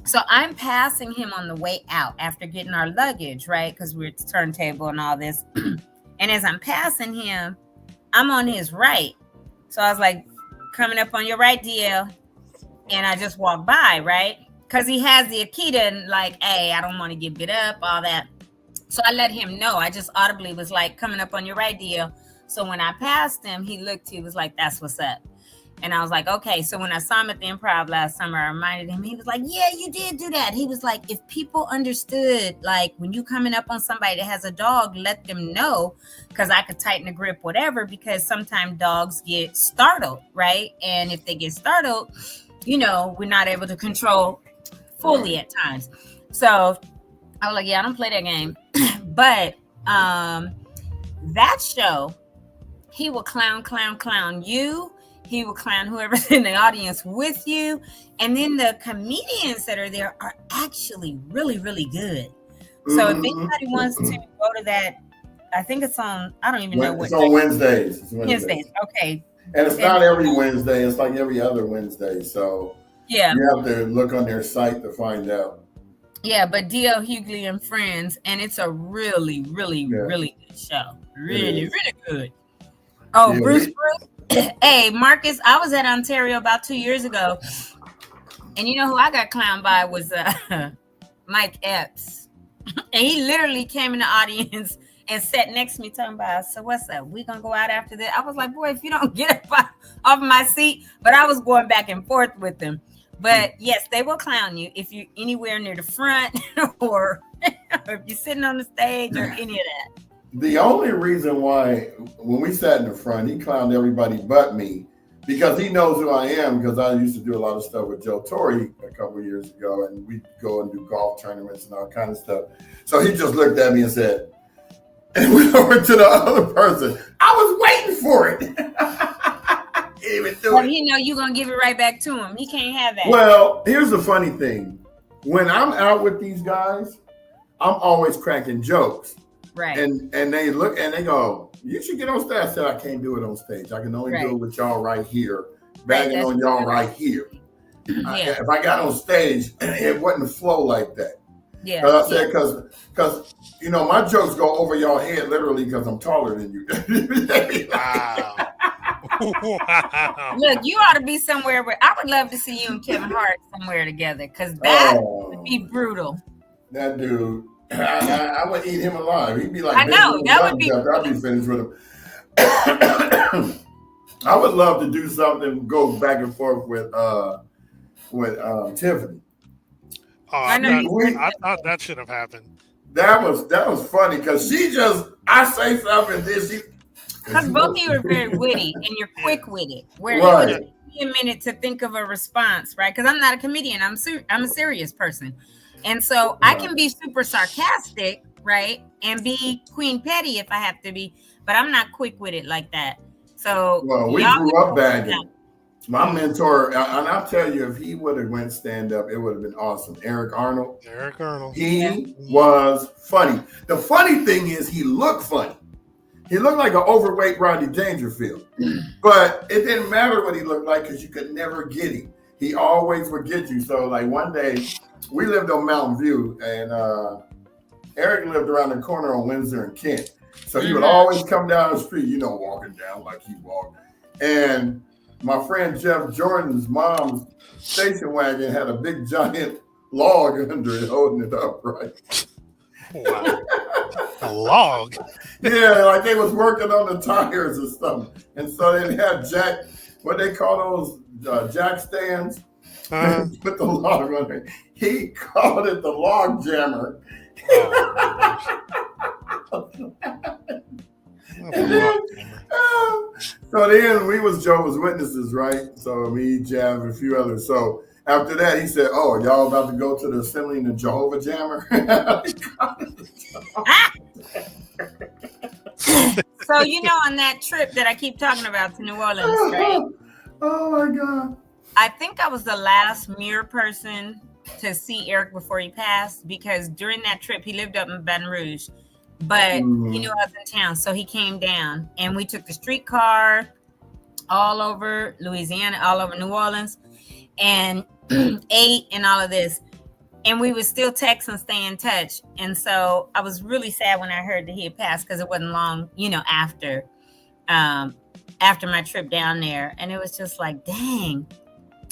So I'm passing him on the way out after getting our luggage, right? Because we're at the turntable and all this. And as I'm passing him, I'm on his right. So I was like, coming up on your right, DL. And I just walked by, right? Because he has the Akita and like, hey, I don't want to get bit up, all that. So I let him know. I just audibly was like, coming up on your right, DL. So when I passed him, he was like, that's what's up. And I was like, okay. So when I saw him at the Improv last summer, I reminded him, he was like, yeah, you did do that. He was like, if people understood, like when you coming up on somebody that has a dog, let them know, because I could tighten the grip, whatever, because sometimes dogs get startled, right? And if they get startled, we're not able to control fully at times. So I was like, yeah, I don't play that game. But that show, he will clown you. He will clown whoever's in the audience with you. And then the comedians that are there are actually really, really good. So if anybody wants to go to that, I think it's on, I don't even know what. It's on Wednesdays. It's Wednesdays. Okay. And it's not every Wednesday. It's like every other Wednesday. So yeah, you have to look on their site to find out. Yeah, but D.L. Hughley and Friends, and it's a really, really, really good show. Really, really good. Oh, yeah. Bruce. Hey, Marcus, I was at Ontario about 2 years ago, and you know who I got clowned by was Mike Epps. And he literally came in the audience and sat next to me talking about, so what's up? We gonna go out after that? I was like, boy, if you don't get up off my seat. But I was going back and forth with them. But yes, they will clown you if you're anywhere near the front or if you're sitting on the stage or any of that. The only reason why, when we sat in the front, he clowned everybody but me, because he knows who I am, because I used to do a lot of stuff with Joe Torre a couple of years ago, and we'd go and do golf tournaments and all kind of stuff. So he just looked at me and said, and went over to the other person, I was waiting for it. He didn't even do it. He know you're going to give it right back to him. He can't have that. Well, here's the funny thing. When I'm out with these guys, I'm always cracking jokes. Right. And they look and they go, you should get on stage. I said, I can't do it on stage. I can only do it with y'all right here, bagging on y'all right here. Yeah. If I got on stage, it wouldn't flow like that. Yeah. Because I said, because my jokes go over y'all head literally because I'm taller than you. Wow. Wow. Look, you ought to be somewhere where I would love to see you and Kevin Hart somewhere together, because that would be brutal. That dude, I would eat him alive. He'd be like, I know, that would be. I'd be finished with him. I would love to do something, go back and forth with Tiffany. Oh, I thought that should have happened. That was funny because I say something and then she. Because both of you are very witty and you're quick with it. Where it would take me a minute to think of a response, right? Because I'm not a comedian. I'm a serious person. And so I can be super sarcastic, right? And be Queen Petty if I have to be. But I'm not quick with it like that. So we grew up bagging. My mentor, and I'll tell you, if he would have went stand up, it would have been awesome. Eric Arnold. He was funny. The funny thing is he looked funny. He looked like an overweight Rodney Dangerfield. But it didn't matter what he looked like because you could never get him. He always would get you. So like one day, we lived on Mountain View, and Eric lived around the corner on Windsor and Kent. So he would always come down the street, walking down like he walked. And my friend Jeff Jordan's mom's station wagon had a big giant log under it, holding it up, right? Wow. A log? Yeah, like they was working on the tires or something. And so they had what they call those jack stands? Put the log on it. He called it the log jammer. So then we was Jehovah's Witnesses, right? So me, Jav, and a few others. So after that, he said, "Oh, y'all about to go to the assembly in the Jehovah Jammer?" So on that trip that I keep talking about to New Orleans, right? Oh my God! I think I was the last Muir person to see Eric before he passed, because during that trip he lived up in Baton Rouge, but he knew I was in town, so he came down and we took the streetcar all over Louisiana, all over New Orleans, and ate and all of this, and we would still text and stay in touch. And so I was really sad when I heard that he had passed, because it wasn't long, after my trip down there, and it was just like, dang,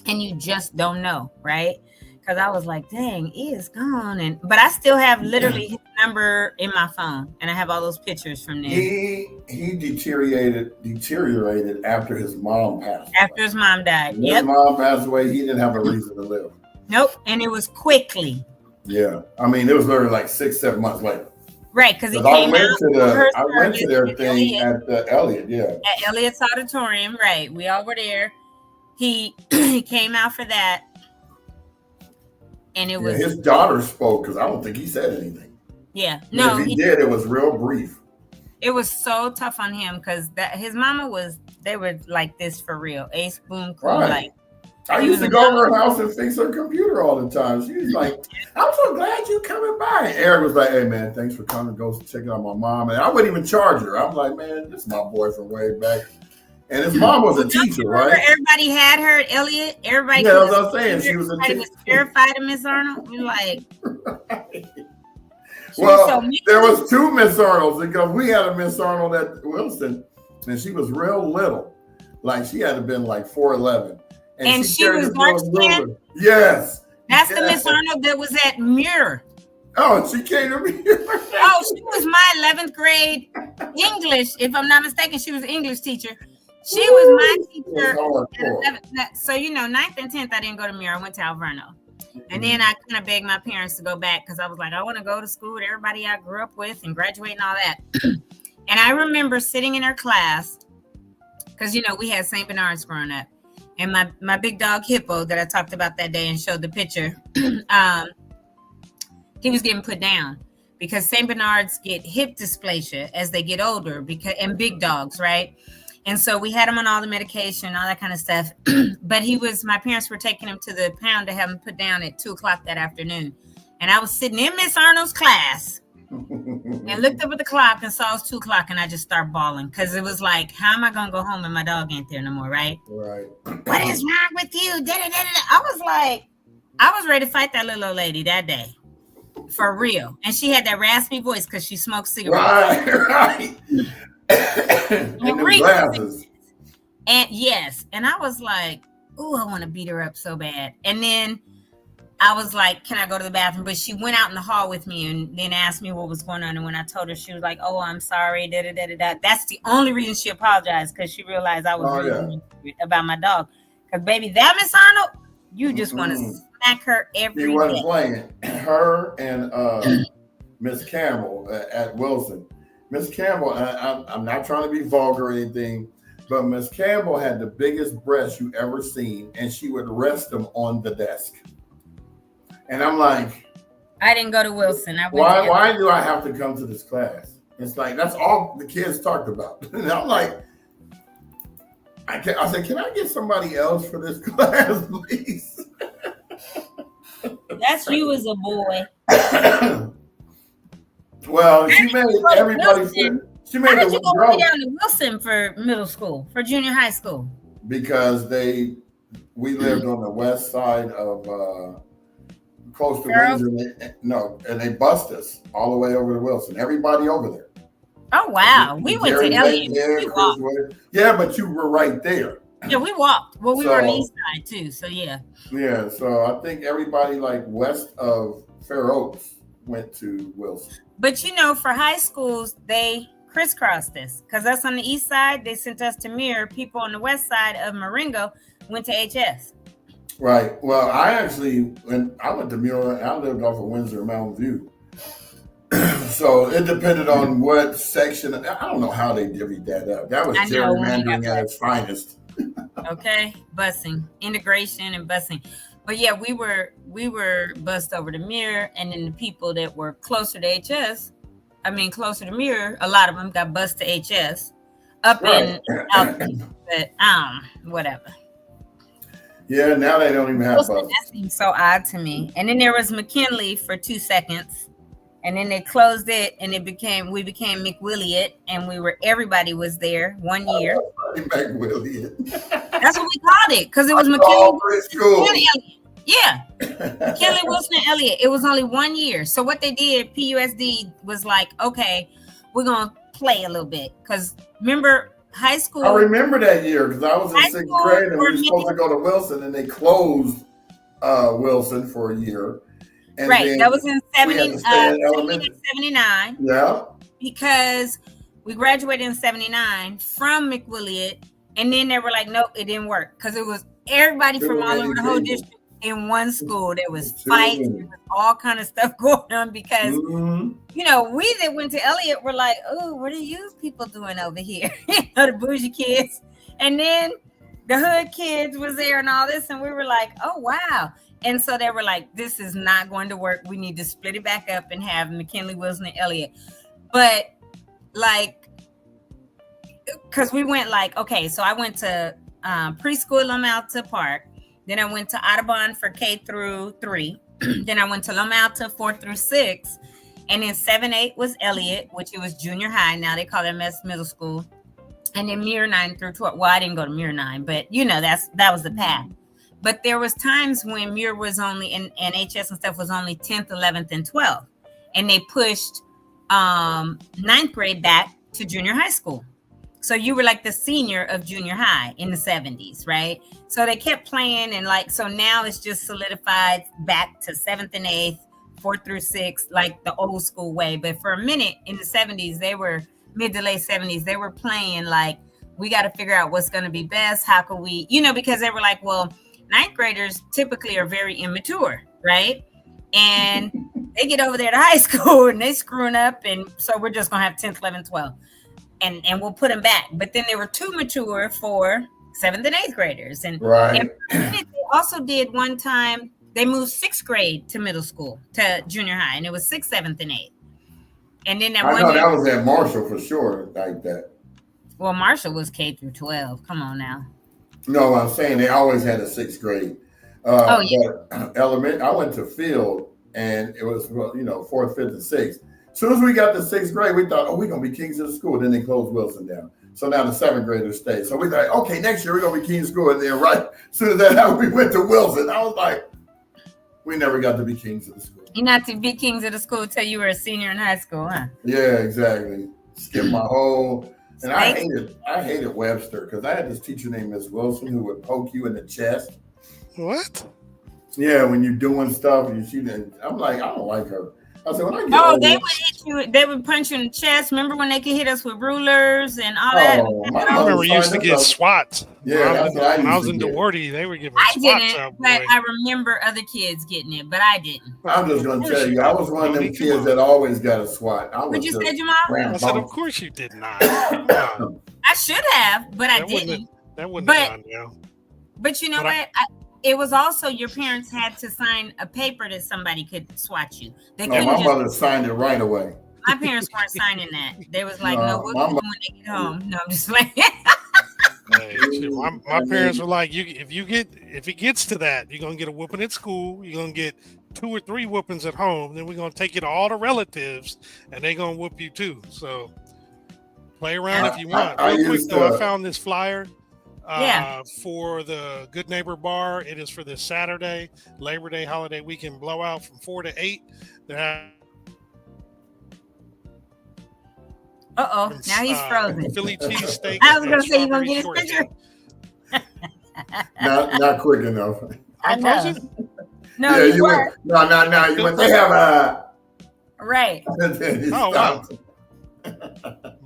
and you just don't know, right? Because I was like, dang, he is gone. But I still have literally his number in my phone, and I have all those pictures from there. He deteriorated after his mom passed away. After his mom died. When his mom passed away, he didn't have a reason to live. Nope. And it was quickly. Yeah. I mean, it was literally like 6-7 months later. Right, because he came out. I went to their thing at the Elliott, yeah. At Elliott's Auditorium, right. We all were there. He came out for that. And it was his daughter spoke, because I don't think he said anything. Yeah. No, if he did, it was real brief. It was so tough on him, because his mama they were like this for real. Ace boom cool. Right. Like, I used to go to her house and fix her computer all the time. She was like, "I'm so glad you coming by." And Eric was like, "Hey man, thanks for coming. Go check out my mom." And I wouldn't even charge her. I'm like, "Man, this is my boy from way back." And his mom was a teacher, right? Everybody had her at Elliott. Everybody. Yeah, that's what I'm saying. She was a teacher. Was terrified of Miss Arnold. We're like. Right. Well, there was 2 Miss Arnolds, because we had a Miss Arnold at Wilson, and she was real little. Like she had to have been like 4'11". And she was dark skinned? Yes. That's the Miss Arnold that was at Muir. Oh, she came to Muir. She was my 11th grade English. If I'm not mistaken, she was an English teacher. She was my teacher. So, 9th and 10th, I didn't go to Muir. I went to Alverno. And then I kind of begged my parents to go back, because I was like, I want to go to school with everybody I grew up with and graduate and all that. And I remember sitting in her class, because, we had St. Bernards growing up. And my big dog Hippo that I talked about that day and showed the picture, he was getting put down, because St. Bernards get hip dysplasia as they get older, and big dogs, right? And so we had him on all the medication, all that kind of stuff. But my parents were taking him to the pound to have him put down at 2:00 that afternoon. And I was sitting in Miss Arnold's class and looked up at the clock and saw it was 2:00, and I just started bawling, because it was like, how am I going to go home and my dog ain't there no more, right? Right. What is wrong with you? I was like, I was ready to fight that little old lady that day. For real. And she had that raspy voice because she smoked cigarettes. Right. And them glasses. And yes. And I was like, ooh, I want to beat her up so bad. And then I was like, can I go to the bathroom? But she went out in the hall with me and then asked me what was going on. And when I told her, she was like, oh, I'm sorry. That's the only reason she apologized, because she realized I was really about my dog. Because, baby, that Miss Arnold, you just want to smack her every day. He wasn't playing. Her and Miss Campbell at Wilson. Miss Campbell, I'm not trying to be vulgar or anything, but Miss Campbell had the biggest breasts you ever seen, and she would rest them on the desk. And I'm like, I didn't go to Wilson. Why do I have to come to this class? It's like, that's all the kids talked about. And I'm like, I said, can I get somebody else for this class, please? That's you as a boy. Well, she made everybody fit. She made How did you go way down to Wilson for middle school, for junior high school? Because we lived on the west side of close to Windsor. And they bussed us all the way over to Wilson. Everybody over there. Oh wow, we went to Jerry Elliott. there, We Chris walked. Wade. Yeah, but you were right there. Yeah, we walked. Well, we were on the So east side too, so yeah. yeah, so I think everybody like west of Fair Oaks went to Wilson. But you know, for high schools, they crisscrossed this because us on the east side, they sent us to Muir. People on the west side of Marengo went to HS. Right. Well, when I went to Muir, I lived off of Windsor Mountain View. So it depended on what section. I don't know how they divvied that up. That was gerrymandering at its finest. Okay, busing, integration and busing. But yeah, we were bused over to Muir, and then the people that were closer to HS, closer to Muir, a lot of them got bused to HS, up Right. in out, but whatever. Yeah, now they don't even have buses. That seems so odd to me. And then there was McKinley for 2 seconds. And then they closed it, and we became McWilliott, and everybody was there 1 year. McWilliott. That's what we called it, because it was McKinley School. and Elliott. Yeah, McKinley, Wilson, and Elliott. It was only 1 year. So what they did, PUSD was like, okay, we're gonna play a little bit, because remember high school. I remember that year because I was in 6th grade, and we were supposed to go to Wilson, and they closed Wilson for a year. And right, that was in 79. Yeah. Because we graduated in 79 from McWilliott, and then they were like, nope, it didn't work. Because it was everybody from all over the whole district in one school. There was fights, there was all kind of stuff going on because, you know, we that went to Elliott were like, oh, what are you people doing over here? The bougie kids. And then the hood kids was there and all this, and we were like, oh, wow. And so they were like, this is not going to work. We need to split it back up and have McKinley, Wilson, and Elliott. But like, because we went like, okay, so I went to preschool Loma Alta Park. Then I went to Audubon for K through 3. Then I went to Loma Alta 4 through 6. And then 7-8 was Elliott, which it was junior high. Now they call it MS middle school. And then Muir 9 through 12. Well, I didn't go to Muir 9, but you know, that was the path. But there was times when Muir was only, and HS and stuff was only 10th, 11th, and 12th. And they pushed 9th grade back to junior high school. So you were like the senior of junior high in the 70s, right? So they kept playing, and like, so now it's just solidified back to 7th and 8th, 4 through 6, like the old school way. But for a minute in the 70s, they were mid to late 70s, they were playing like, we got to figure out what's going to be best. How can we, you know, because they were like, well, 9th graders typically are very immature, right? And they get over there to high school and they screwing up. And so we're just going to have 10th, 11th, 12th. And we'll put them back. But then they were too mature for 7th and 8th graders. And, right. And they also did one time, they moved 6th grade to middle school, to junior high. And it was 6th, 7th, and 8th. And then that that was at Marshall for sure, like that. Well, Marshall was K through 12. Come on now. No, I'm saying they always had a 6th grade. But I went to Field, and it was 4th, 5th, and 6th. As soon as we got to 6th grade, we thought, we're gonna be kings of the school. Then they closed Wilson down. So now the 7th graders stayed. So we thought, okay, next year we're gonna be kings of school. And then right as soon as that happened, we went to Wilson. I was like, we never got to be kings of the school. You're not to be kings of the school until you were a senior in high school, huh? Yeah, exactly. Skip my whole. And I hated Webster because I had this teacher named Miss Wilson who would poke you in the chest. What? Yeah, when you're doing stuff, I'm like, I don't like her. I said, when I get older, they would hit you. They would punch you in the chest. Remember when they could hit us with rulers and all that? I remember we used to get SWATs. Yeah, when I was in DeWarty, they were giving I SWATs didn't, out. but I remember other kids getting it, but I didn't. I'm just going to tell you, I was one of them kids that always got a SWAT. What'd you say, Jamal? I said, of course you did not. I should have, but I didn't. That wouldn't have gone down. But you know what? It was also your parents had to sign a paper that somebody could swat you. My mother signed it right away. My parents weren't signing that. They was like, no, we'll do when they get home. No, I'm just like. My parents were like, if it gets to that, you're gonna get a whooping at school. You're gonna get 2 or 3 whoopings at home. Then we're gonna take you to all the relatives, and they're gonna whoop you too. So play around if you want. Real quick though, I found this flyer. For the Good Neighbor Bar. It is for this Saturday, Labor Day holiday weekend blowout from 4 to 8. Uh-oh, now he's frozen. Philly cheesesteak. I was gonna and say, you gonna strawberry get his picture? Not quick enough. I I'm know. frozen? No, Yeah, you were. went. No. You went. They have a. Right. Oh, wow.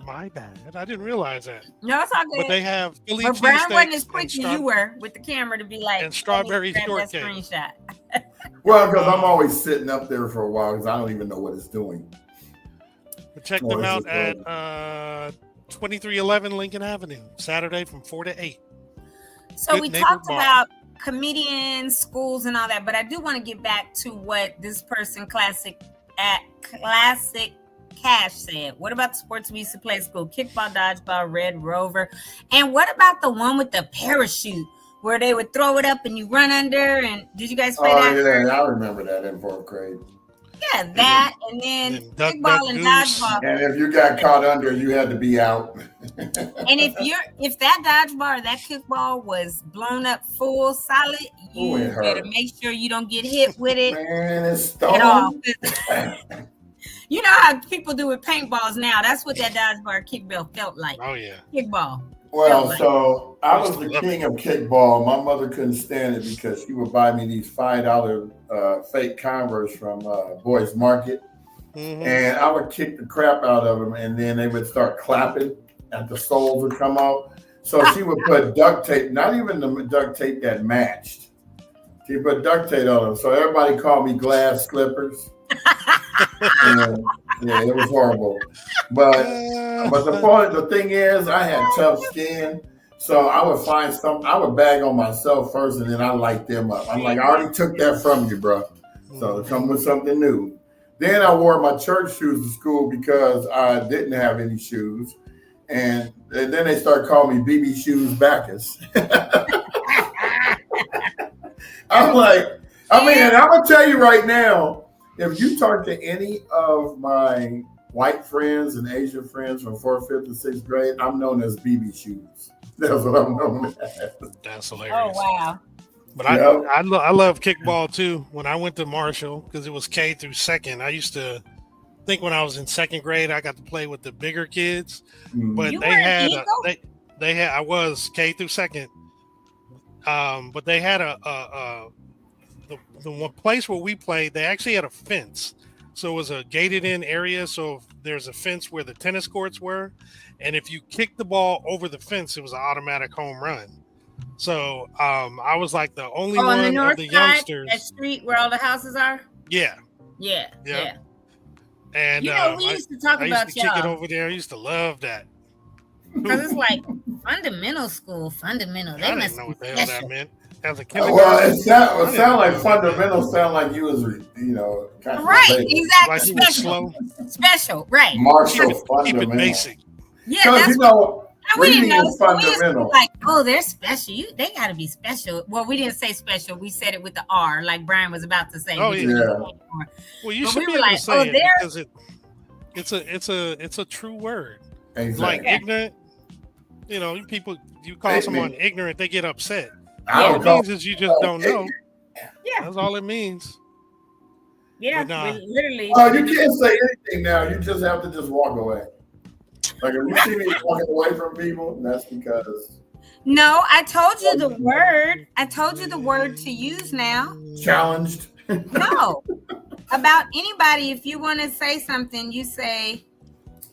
My bad. I didn't realize that. No, it's all good. But they have Philly But Brian wasn't as cheesesteak quick as you were with the camera to be like, and strawberry "Grab that shortcake." screenshot. Well, because I'm always sitting up there for a while because I don't even know what it's doing. But check them out at 2311 Lincoln Avenue, Saturday from 4 to 8. So Good we neighbor talked bar. about comedians, schools, and all that, but I do want to get back to what this person, Classic Cash, said. What about the sports we used to play at school? Kickball, dodgeball, Red Rover. And what about the one with the parachute where they would throw it up and you run under? And did you guys play that? Yeah, I remember that in fourth grade. Yeah, that, and then Duck, kickball duck, and goose. dodgeball. And if you got caught under, you had to be out. And if that dodgeball or that kickball was blown up full solid, you it better hurt. make sure you don't get hit with it Man, it's at all. stoned. You know how people do with paintballs now. That's what that dodgeball or kickball felt like. Oh, yeah. Kickball. Well, so I was the king of kickball. My mother couldn't stand it because she would buy me these $5 fake Converse from Boys Market. Mhm. And I would kick the crap out of them, and then they would start clapping, and the soles would come out. So she would put duct tape, not even the duct tape that matched. She put duct tape on them. So everybody called me glass slippers. And, yeah, it was horrible. But the thing is, I had tough skin. So I would find I would bag on myself first, and then I light them up. I'm like, I already took that from you, bro. So come with something new. Then I wore my church shoes to school because I didn't have any shoes. And then they started calling me BB Shoes Bacchus. I'm like, and I'm going to tell you right now, if you talk to any of my white friends and Asian friends from 4th, 5th, and 6th grade, I'm known as BB Shoes. That's what I'm known as. That's hilarious. Oh, wow. But Yep. I love kickball too. When I went to Marshall, because it was K through second, I used to think when I was in second grade, I got to play with the bigger kids. But You they were an had Eagle? they had I was K through second. But they had the one place where we played, they actually had a fence. So it was a gated in area. So there's a fence where the tennis courts were. And if you kicked the ball over the fence, it was an automatic home run. So I was like the only On one the of north the side, youngsters. that street where all the houses are? Yeah. Yeah. And You know, we used to talk I about used to kick it y'all. over there. I used to love that. Because it's like fundamental school, fundamental. They I must didn't know be what the hell that special. meant. As a Well, kindergarten, it sound like fundamental sound like you was, kind of Right, basic. exactly. like you were Special. slow. Special, right. Marshall Keep it fundamental. basic. Yeah, Because, that's we didn't reading know. is So we used to be fundamental. like, oh, they're special. They got to be special. Well, we didn't say special. We said it with the R, like Brian was about to say. Oh, which yeah. is Yeah. R. Well, you But should we be were able like, to say oh, it because it's a true word. Exactly. Like Yeah. ignorant. People, you call someone ignorant, they get upset. I All don't it call means is you just don't know. Yeah, That's all it means. yeah. But nah. We literally. Oh, you can't say anything now. You just have to just walk away. Like if you see me walking away from people, that's because No, I told you the word. I told you the word to use now. challenged. No, about anybody. If you want to say something, you say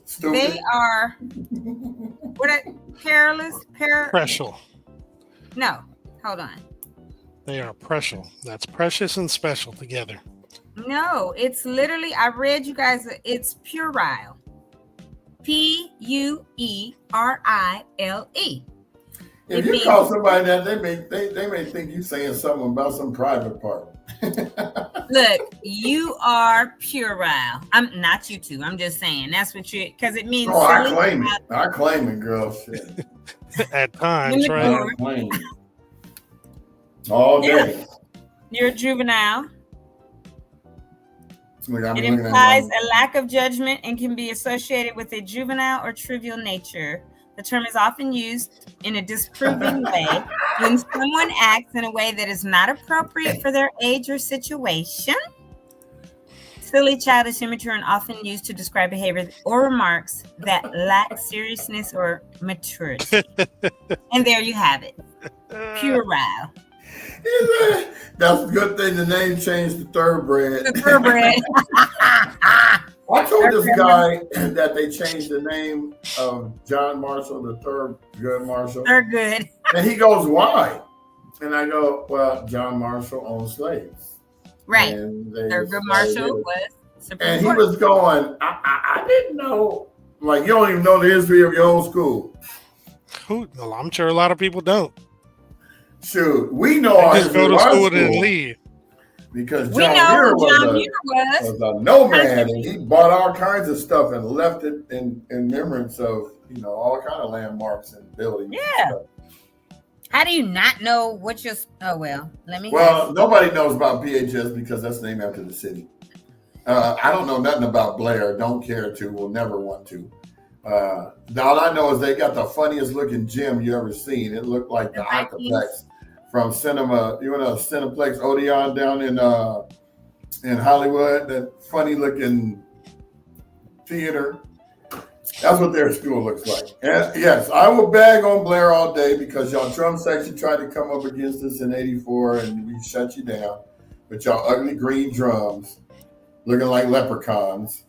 Stupid. they are. Perilous? Precious. No, hold on. They are precious. That's precious and special together. No, it's literally, I read you guys, it's puerile. Puerile. If you call somebody that, they may think you're saying something about some private part. Look, you are puerile. I'm not you two. I'm just saying that's what you, because it means. Oh, I silly. claim it. I claim it, girl. Shit. At times, right? I claim it. All day. You're a juvenile. I'm It looking at implies my- a lack of judgment and can be associated with a juvenile or trivial nature. The term is often used in a disapproving way when someone acts in a way that is not appropriate for their age or situation. silly, childish, immature, and often used to describe behavior or remarks that lack seriousness or maturity. And there you have it. Puerile. That's a good thing the name changed to Thoroughbred. The thoroughbred. I told this guy that they changed the name of John Marshall to Thurgood Marshall. They're good. And he goes, why? And I go, well, John Marshall owned slaves. Right. Thurgood Marshall was Supreme And he Court. was going, I didn't know. Like, you don't even know the history of your own school. Well, I'm sure a lot of people don't. Shoot, we know our Just go history to of our school school and leave. because We John know Muir who John was Muir was. a nomad, and he bought all kinds of stuff and left it in remembrance of, you know, all kind of landmarks and buildings. Yeah. And stuff. How do you not know what your? Oh well, let me. Well, nobody knows about PHS because that's named after the city. I don't know nothing about Blair. Don't care to. Will never want to. All I know is they got the funniest looking gym you ever seen. It looked like the Octoplex from Cinema. You know, Cineplex Odeon down in Hollywood. That funny looking theater. That's what their school looks like. And yes, I will bag on Blair all day because y'all drum section tried to come up against us in '84 and we shut you down with y'all ugly green drums looking like leprechauns.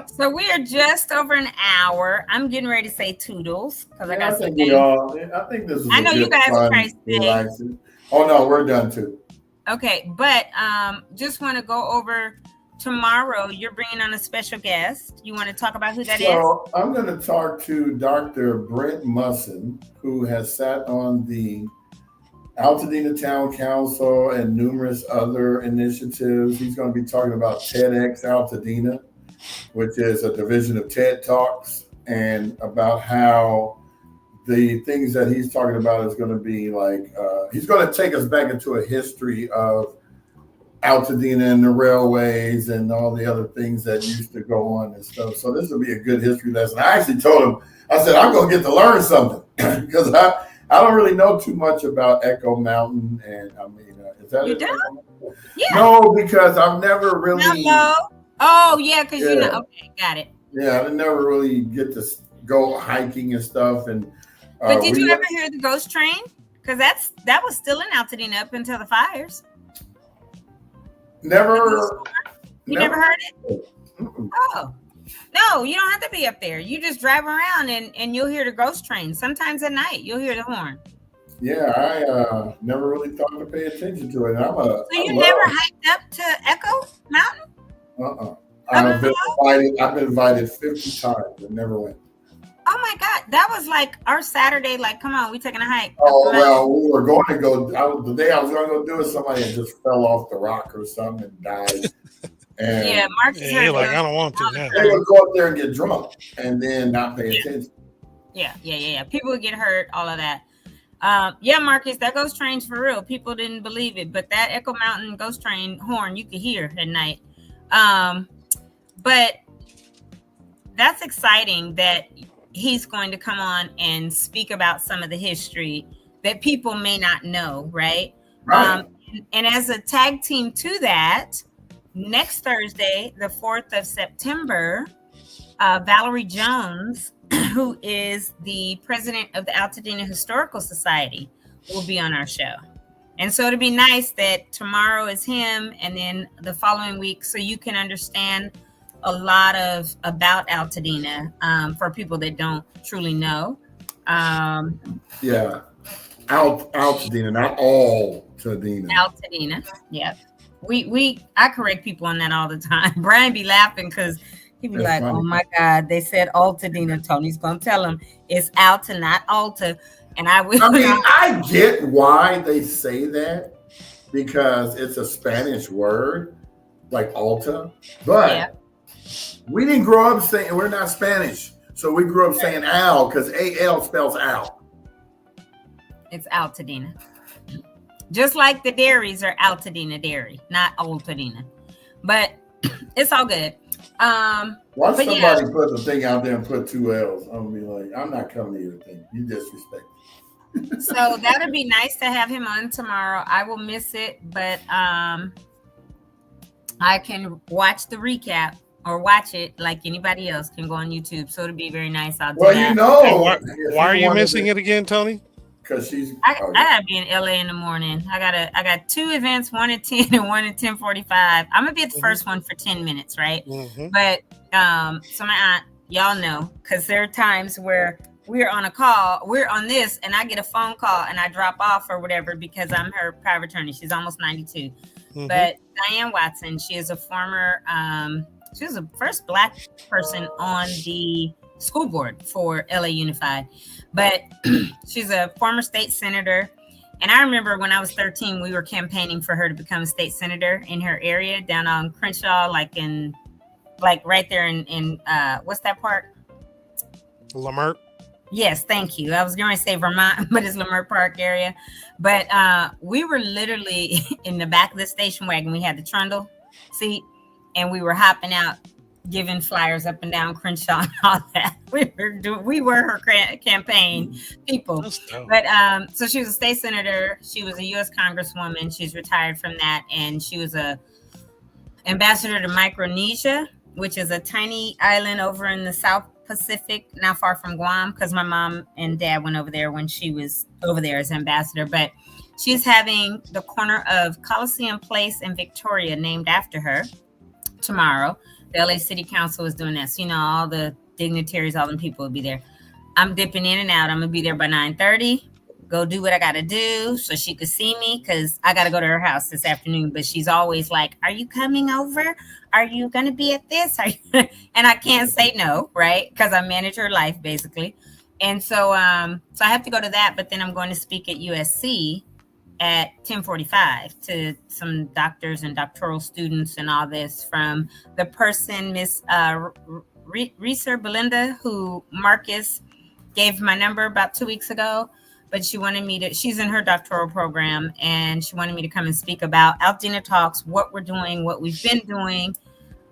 So we are just over an hour. I'm getting ready to say toodles because I got some I think this is I know you guys are trying to relaxing. Oh no, we're done too. Okay, but just want to go over tomorrow. You're bringing on a special guest. You want to talk about who that is? So I'm going to talk to Dr. Brent Musson, who has sat on the Altadena Town Council and numerous other initiatives. He's going to be talking about TEDx Altadena, which is a division of TED Talks, and about how the things that he's talking about is going to be like, he's going to take us back into a history of Altadena and the railways and all the other things that used to go on and stuff. So this will be a good history lesson. I actually told him, I said, I'm going to get to learn something because I don't really know too much about Echo Mountain. And I mean, is that You it? don't? Yeah. No, because I've never really. No. Oh, yeah, because you know. Okay, got it. Yeah, I didn't never really get to go hiking and stuff. And but did you ever hear the ghost train? Because that was still in Altadena up until the fires. Never. You never heard it? Mm-mm. Oh. No, you don't have to be up there. You just drive around and you'll hear the ghost train. Sometimes at night, you'll hear the horn. Yeah, I never really thought to pay attention to it. So you never hiked up to Echo Mountain? I've been invited 50 times and never went. Oh my God. That was like our Saturday, like, come on, we taking a hike. Oh, well, we were going to go. The day I was going to go do it, somebody had just fell off the rock or something and died. And yeah, Marcus. Yeah, you're like, I don't want to now. they would go up there and get drunk and then not pay attention. Yeah. People would get hurt, all of that. Yeah, Marcus, that ghost train's for real. People didn't believe it, but that Echo Mountain ghost train horn you could hear at night. But that's exciting that he's going to come on and speak about some of the history that people may not know, right? Right. And as a tag team to that, next Thursday, the 4th of September, Valerie Jones, who is the president of the Altadena Historical Society, will be on our show. And so it'll be nice that tomorrow is him and then the following week, so you can understand a lot about Altadena for people that don't truly know. Yeah. Altadena, not all Tadena. Altadena, yeah. I correct people on that all the time. Brian be laughing because he be like, funny. oh my God, they said Altadena. Tony's gonna tell him it's Alta, not Alta. And I will. I mean, I get why they say that because it's a Spanish word, like Alta, but we didn't grow up saying, we're not Spanish. So we grew up saying Al because A-L spells Al. It's Altadena. Just like the dairies are Altadena Dairy, not Altadena. But it's all good. Once somebody put the thing out there and put 2 L's, I'm gonna be like, I'm not coming to your thing. You disrespect me. So that'll be nice to have him on tomorrow. I will miss it, but I can watch the recap or watch it like anybody else can go on YouTube. So it'll be very nice. I'll do Well, that. you know, And if why are you wanted missing it again, Tony? Because she's. I gotta be in LA in the morning. I got 2 events, one at 10 and one at 10:45. I'm gonna be at the first one for 10 minutes, right? But so my aunt, y'all know, because there are times where we're on a call, we're on this, and I get a phone call and I drop off or whatever because I'm her power of attorney. She's almost 92. But Diane Watson, she is a former, she was the first Black person on the school board for LA Unified. But she's a former state senator. And I remember when I was 13, we were campaigning for her to become a state senator in her area down on Crenshaw, like right there in what's that park? Lamert. Yes, thank you. I was going to say Vermont, but it's Lamert Park area. But we were literally in the back of the station wagon. We had the trundle seat, and we were hopping out, giving flyers up and down Crenshaw and all that. We were her campaign people. But so she was a state senator. She was a U.S. Congresswoman. She's retired from that, and she was a ambassador to Micronesia, which is a tiny island over in the South Pacific, not far from Guam, because my mom and dad went over there when she was over there as ambassador. But she's having the corner of Coliseum Place in Victoria named after her tomorrow. The LA City Council is doing that. So, all the dignitaries, all the people will be there. I'm dipping in and out. I'm going to be there by 9:30. Go do what I got to do so she could see me, because I got to go to her house this afternoon. But she's always like, are you coming over? Are you going to be at this? And I can't say no, right? Because I manage her life, basically. And so I have to go to that. But then I'm going to speak at USC at 10:45 to some doctors and doctoral students and all this, from the person, Miss Reeser Belinda, who Marcus gave my number about 2 weeks ago. But she wanted me to, she's in her doctoral program, and she wanted me to come and speak about AltadenaTalks, what we're doing, what we've been doing,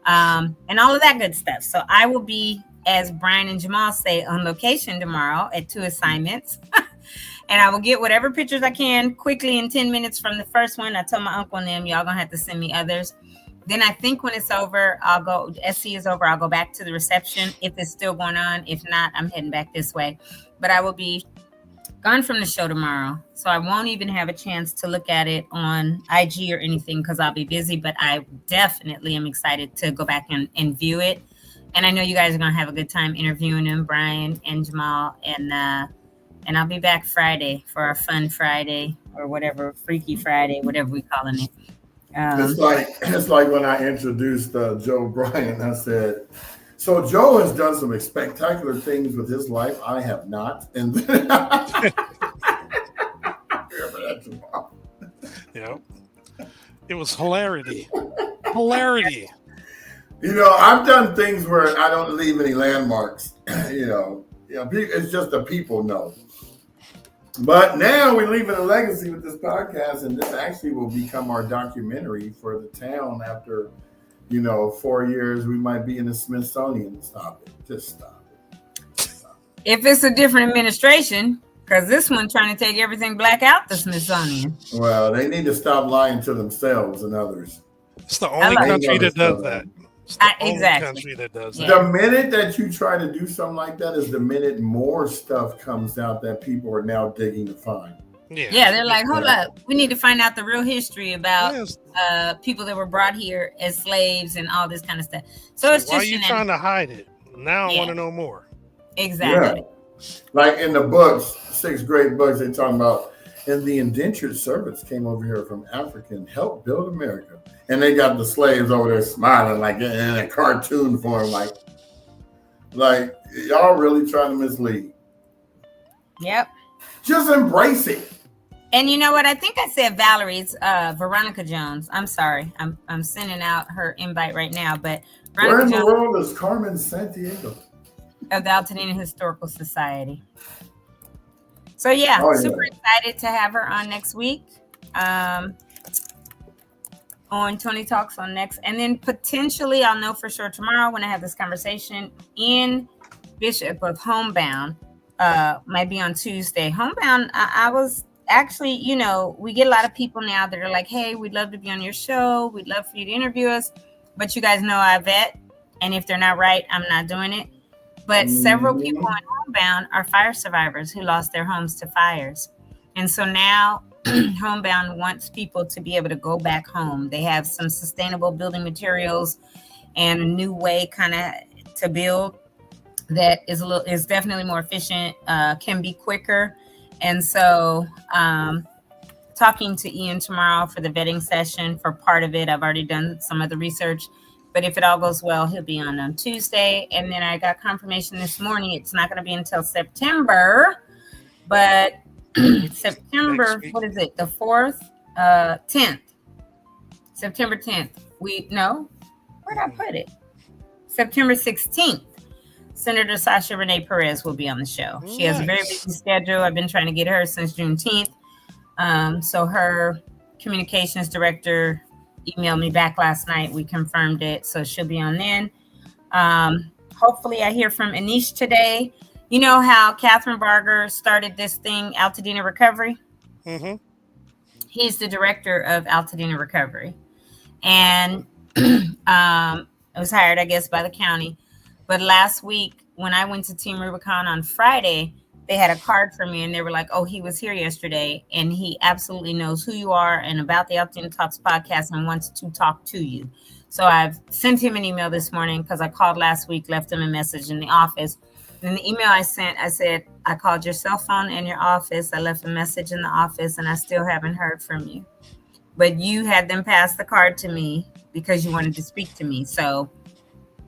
and all of that good stuff. So I will be, as Brian and Jamal say, on location tomorrow at 2 assignments. And I will get whatever pictures I can quickly in 10 minutes from the first one. I told my uncle and them, y'all gonna have to send me others. Then I think when it's over, I'll go, SC is over, I'll go back to the reception if it's still going on. If not, I'm heading back this way. But I will be gone from the show tomorrow, so I won't even have a chance to look at it on IG or anything because I'll be busy. But I definitely am excited to go back and view it. And I know you guys are gonna have a good time interviewing him, Brian and Jamal, and I'll be back Friday for our fun Friday or whatever, Freaky Friday, whatever we calling it. It's like when I introduced Joe Bryan, I said, so Joe has done some spectacular things with his life. I have not. And then yeah, it was hilarity. Hilarity. I've done things where I don't leave any landmarks. It's just the people know. But now we're leaving a legacy with this podcast, and this actually will become our documentary for the town after 4 years. We might be in the Smithsonian. Stop it. Just stop it. If it's a different administration, because this one trying to take everything Black out the Smithsonian. Well, they need to stop lying to themselves and others. It's the only country that does that. It's the only country that does that. The minute that you try to do something like that is the minute more stuff comes out that people are now digging to find. Yeah, they're like, hold up, we need to find out the real history about people that were brought here as slaves and all this kind of stuff. So it's why are you trying to hide it? Now I want to know more. Exactly. Yeah. Like in the books, 6 great books, they talking about, and the indentured servants came over here from Africa and helped build America. And they got the slaves over there smiling like in a cartoon form, like y'all really trying to mislead. Yep. Just embrace it. And you know what? I think I said Valerie's Veronica Jones. I'm sorry. I'm sending out her invite right now. But Veronica where in Jones, the world is Carmen Sandiego? Of the Altadena Historical Society. So super excited to have her on next week. On Tony Talks on next. And then potentially, I'll know for sure tomorrow when I have this conversation in Bishop of Homebound. Might be on Tuesday. Homebound, I was actually, you know, we get a lot of people now that are like, hey, we'd love to be on your show. We'd love for you to interview us. But you guys know I vet. And if they're not right, I'm not doing it. But several people in Homebound are fire survivors who lost their homes to fires. And so now Homebound wants people to be able to go back home. They have some sustainable building materials and a new way kind of to build that is definitely more efficient, can be quicker. And so talking to Ian tomorrow for the vetting session for part of it. I've already done some of the research, but if it all goes well, he'll be on Tuesday. And then I got confirmation this morning. It's not going to be until September, but September, what is it? The 4th, 10th, September 10th. Where'd I put it? September 16th. Senator Sasha Renee Perez will be on the show. She has a very busy schedule. I've been trying to get her since Juneteenth. So her communications director emailed me back last night. We confirmed it. So she'll be on then. Hopefully I hear from Anish today. You know how Catherine Barger started this thing, Altadena Recovery? Mm-hmm. He's the director of Altadena Recovery. And I was hired, I guess, by the county. But last week, when I went to Team Rubicon on Friday, they had a card for me and they were like, oh, he was here yesterday and he absolutely knows who you are and about the AltadenaTalks podcast and wants to talk to you. So I've sent him an email this morning because I called last week, left him a message in the office. And the email I sent, I said, I called your cell phone in your office. I left a message in the office and I still haven't heard from you. But you had them pass the card to me because you wanted to speak to me. So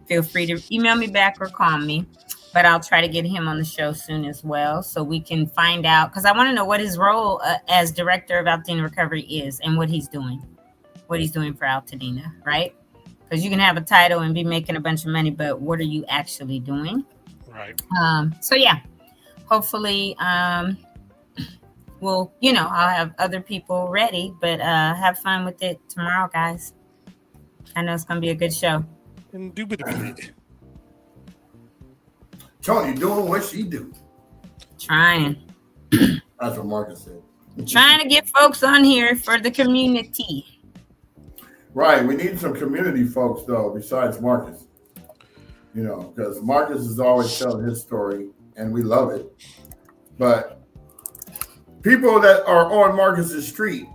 feel free to email me back or call me, but I'll try to get him on the show soon as well so we can find out, because I want to know what his role as director of Altadena Recovery is and what he's doing for Altadena, right? Because you can have a title and be making a bunch of money, but what are you actually doing? Right. So yeah, hopefully I'll have other people ready, but have fun with it tomorrow, guys. I know it's going to be a good show. Indubitably. Tony doing what she do. Trying. That's what Marcus said. Trying to get folks on here for the community. Right. We need some community folks, though, besides Marcus. You know, because Marcus is always telling his story, and we love it. But people that are on Marcus's street,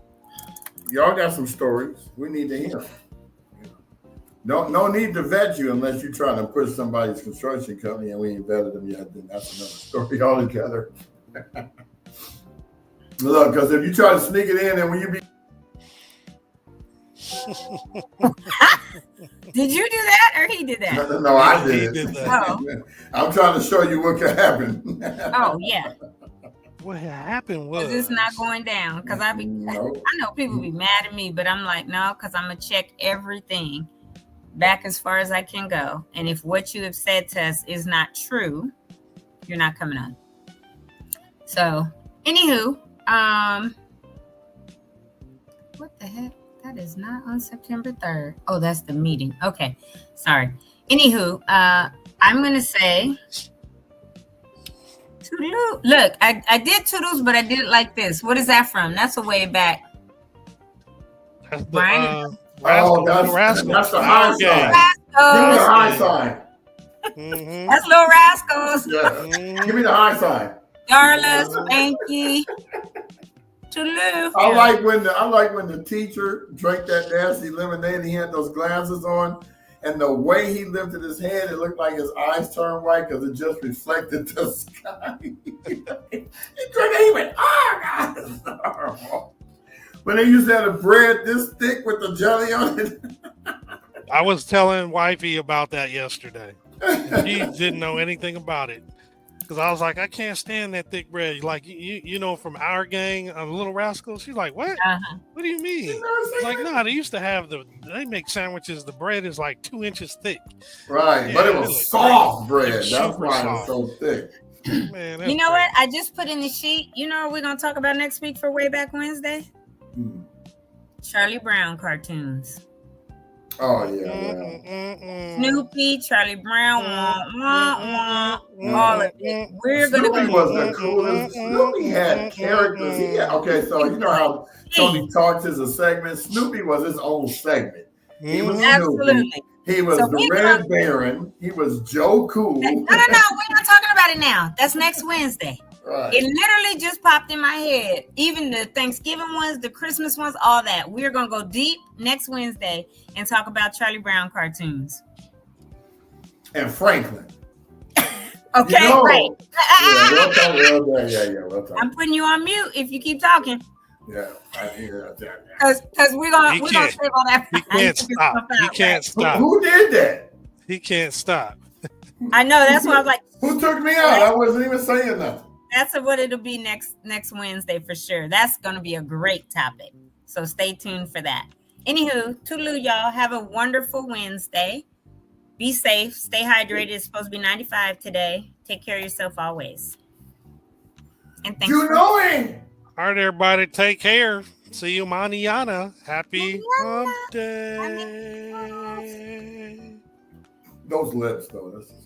y'all got some stories. We need to hear them. No need to vet you unless you're trying to push somebody's construction company and we ain't vetted them yet. Then that's another story altogether. Look, because if you try to sneak it in and when you be... Did you do that or he did that? No, I did He it. did that. Oh. I'm trying to show you what could happen. Oh, yeah. What happened was It's not going down because I know people be mad at me, but I'm like, no, because I'm going to check everything back as far as I can go. And if what you have said to us is not true, you're not coming on. So, anywho, what the heck? That is not on September 3rd. Oh, that's the meeting. Okay. Sorry. Anywho, I'm going to say toodaloo. Look, I did toodles, but I did it like this. What is that from? That's a way back. that's Brian? That's the high sign. Give me the Rascals. high sign. Mm-hmm. That's Little Rascals. Yeah. Mm-hmm. Give me the high sign. Darla, Spanky. Toodaloo. I like when the teacher drank that nasty lemonade and he had those glasses on, and the way he lifted his head, it looked like his eyes turned white because it just reflected the sky. He drank it, he went, oh God, this is horrible. When they used to have the bread this thick with the jelly on it. I was telling wifey about that yesterday. She didn't know anything about it. Because I was like, I can't stand that thick bread. Like, you know, from our gang, Little Rascals. She's like, what? Uh-huh. What do you mean? It's like, no, they used to have they make sandwiches. The bread is like 2 inches thick. Right, Yeah, but it was soft bread. It was That's super why soft. it was so thick. Man, You know what? I just put in the sheet. You know what we're going to talk about next week for Way Back Wednesday? Hmm. Charlie Brown cartoons. Oh yeah, well. Snoopy, Charlie Brown, all of it. We're gonna Snoopy go. was the coolest. Snoopy had characters. Okay, so you know how Tony talks is a segment. Snoopy was his own segment. He was Snoopy. Absolutely. He was So the we're Red Baron. He was Joe Cool. No, we're not talking about it now. That's next Wednesday. Right. It literally just popped in my head. Even the Thanksgiving ones, the Christmas ones, all that. We're gonna go deep next Wednesday and talk about Charlie Brown cartoons. And Franklin. Okay, You know, right. We'll talk. I'm putting you on mute if you keep talking. Yeah, I hear that. Because we're gonna save all that. He can't stop. He can't stop. Who did that? He can't stop. I know. That's why I was like, who took me out? I wasn't even saying nothing. That's what it'll be next Wednesday for sure. That's gonna be a great topic. So stay tuned for that. Anywho, toodaloo, y'all. Have a wonderful Wednesday. Be safe. Stay hydrated. It's supposed to be 95 today. Take care of yourself always. And thanks. You know it. All right, everybody. Take care. See you mañana. Happy hump day. Those lips, though. That's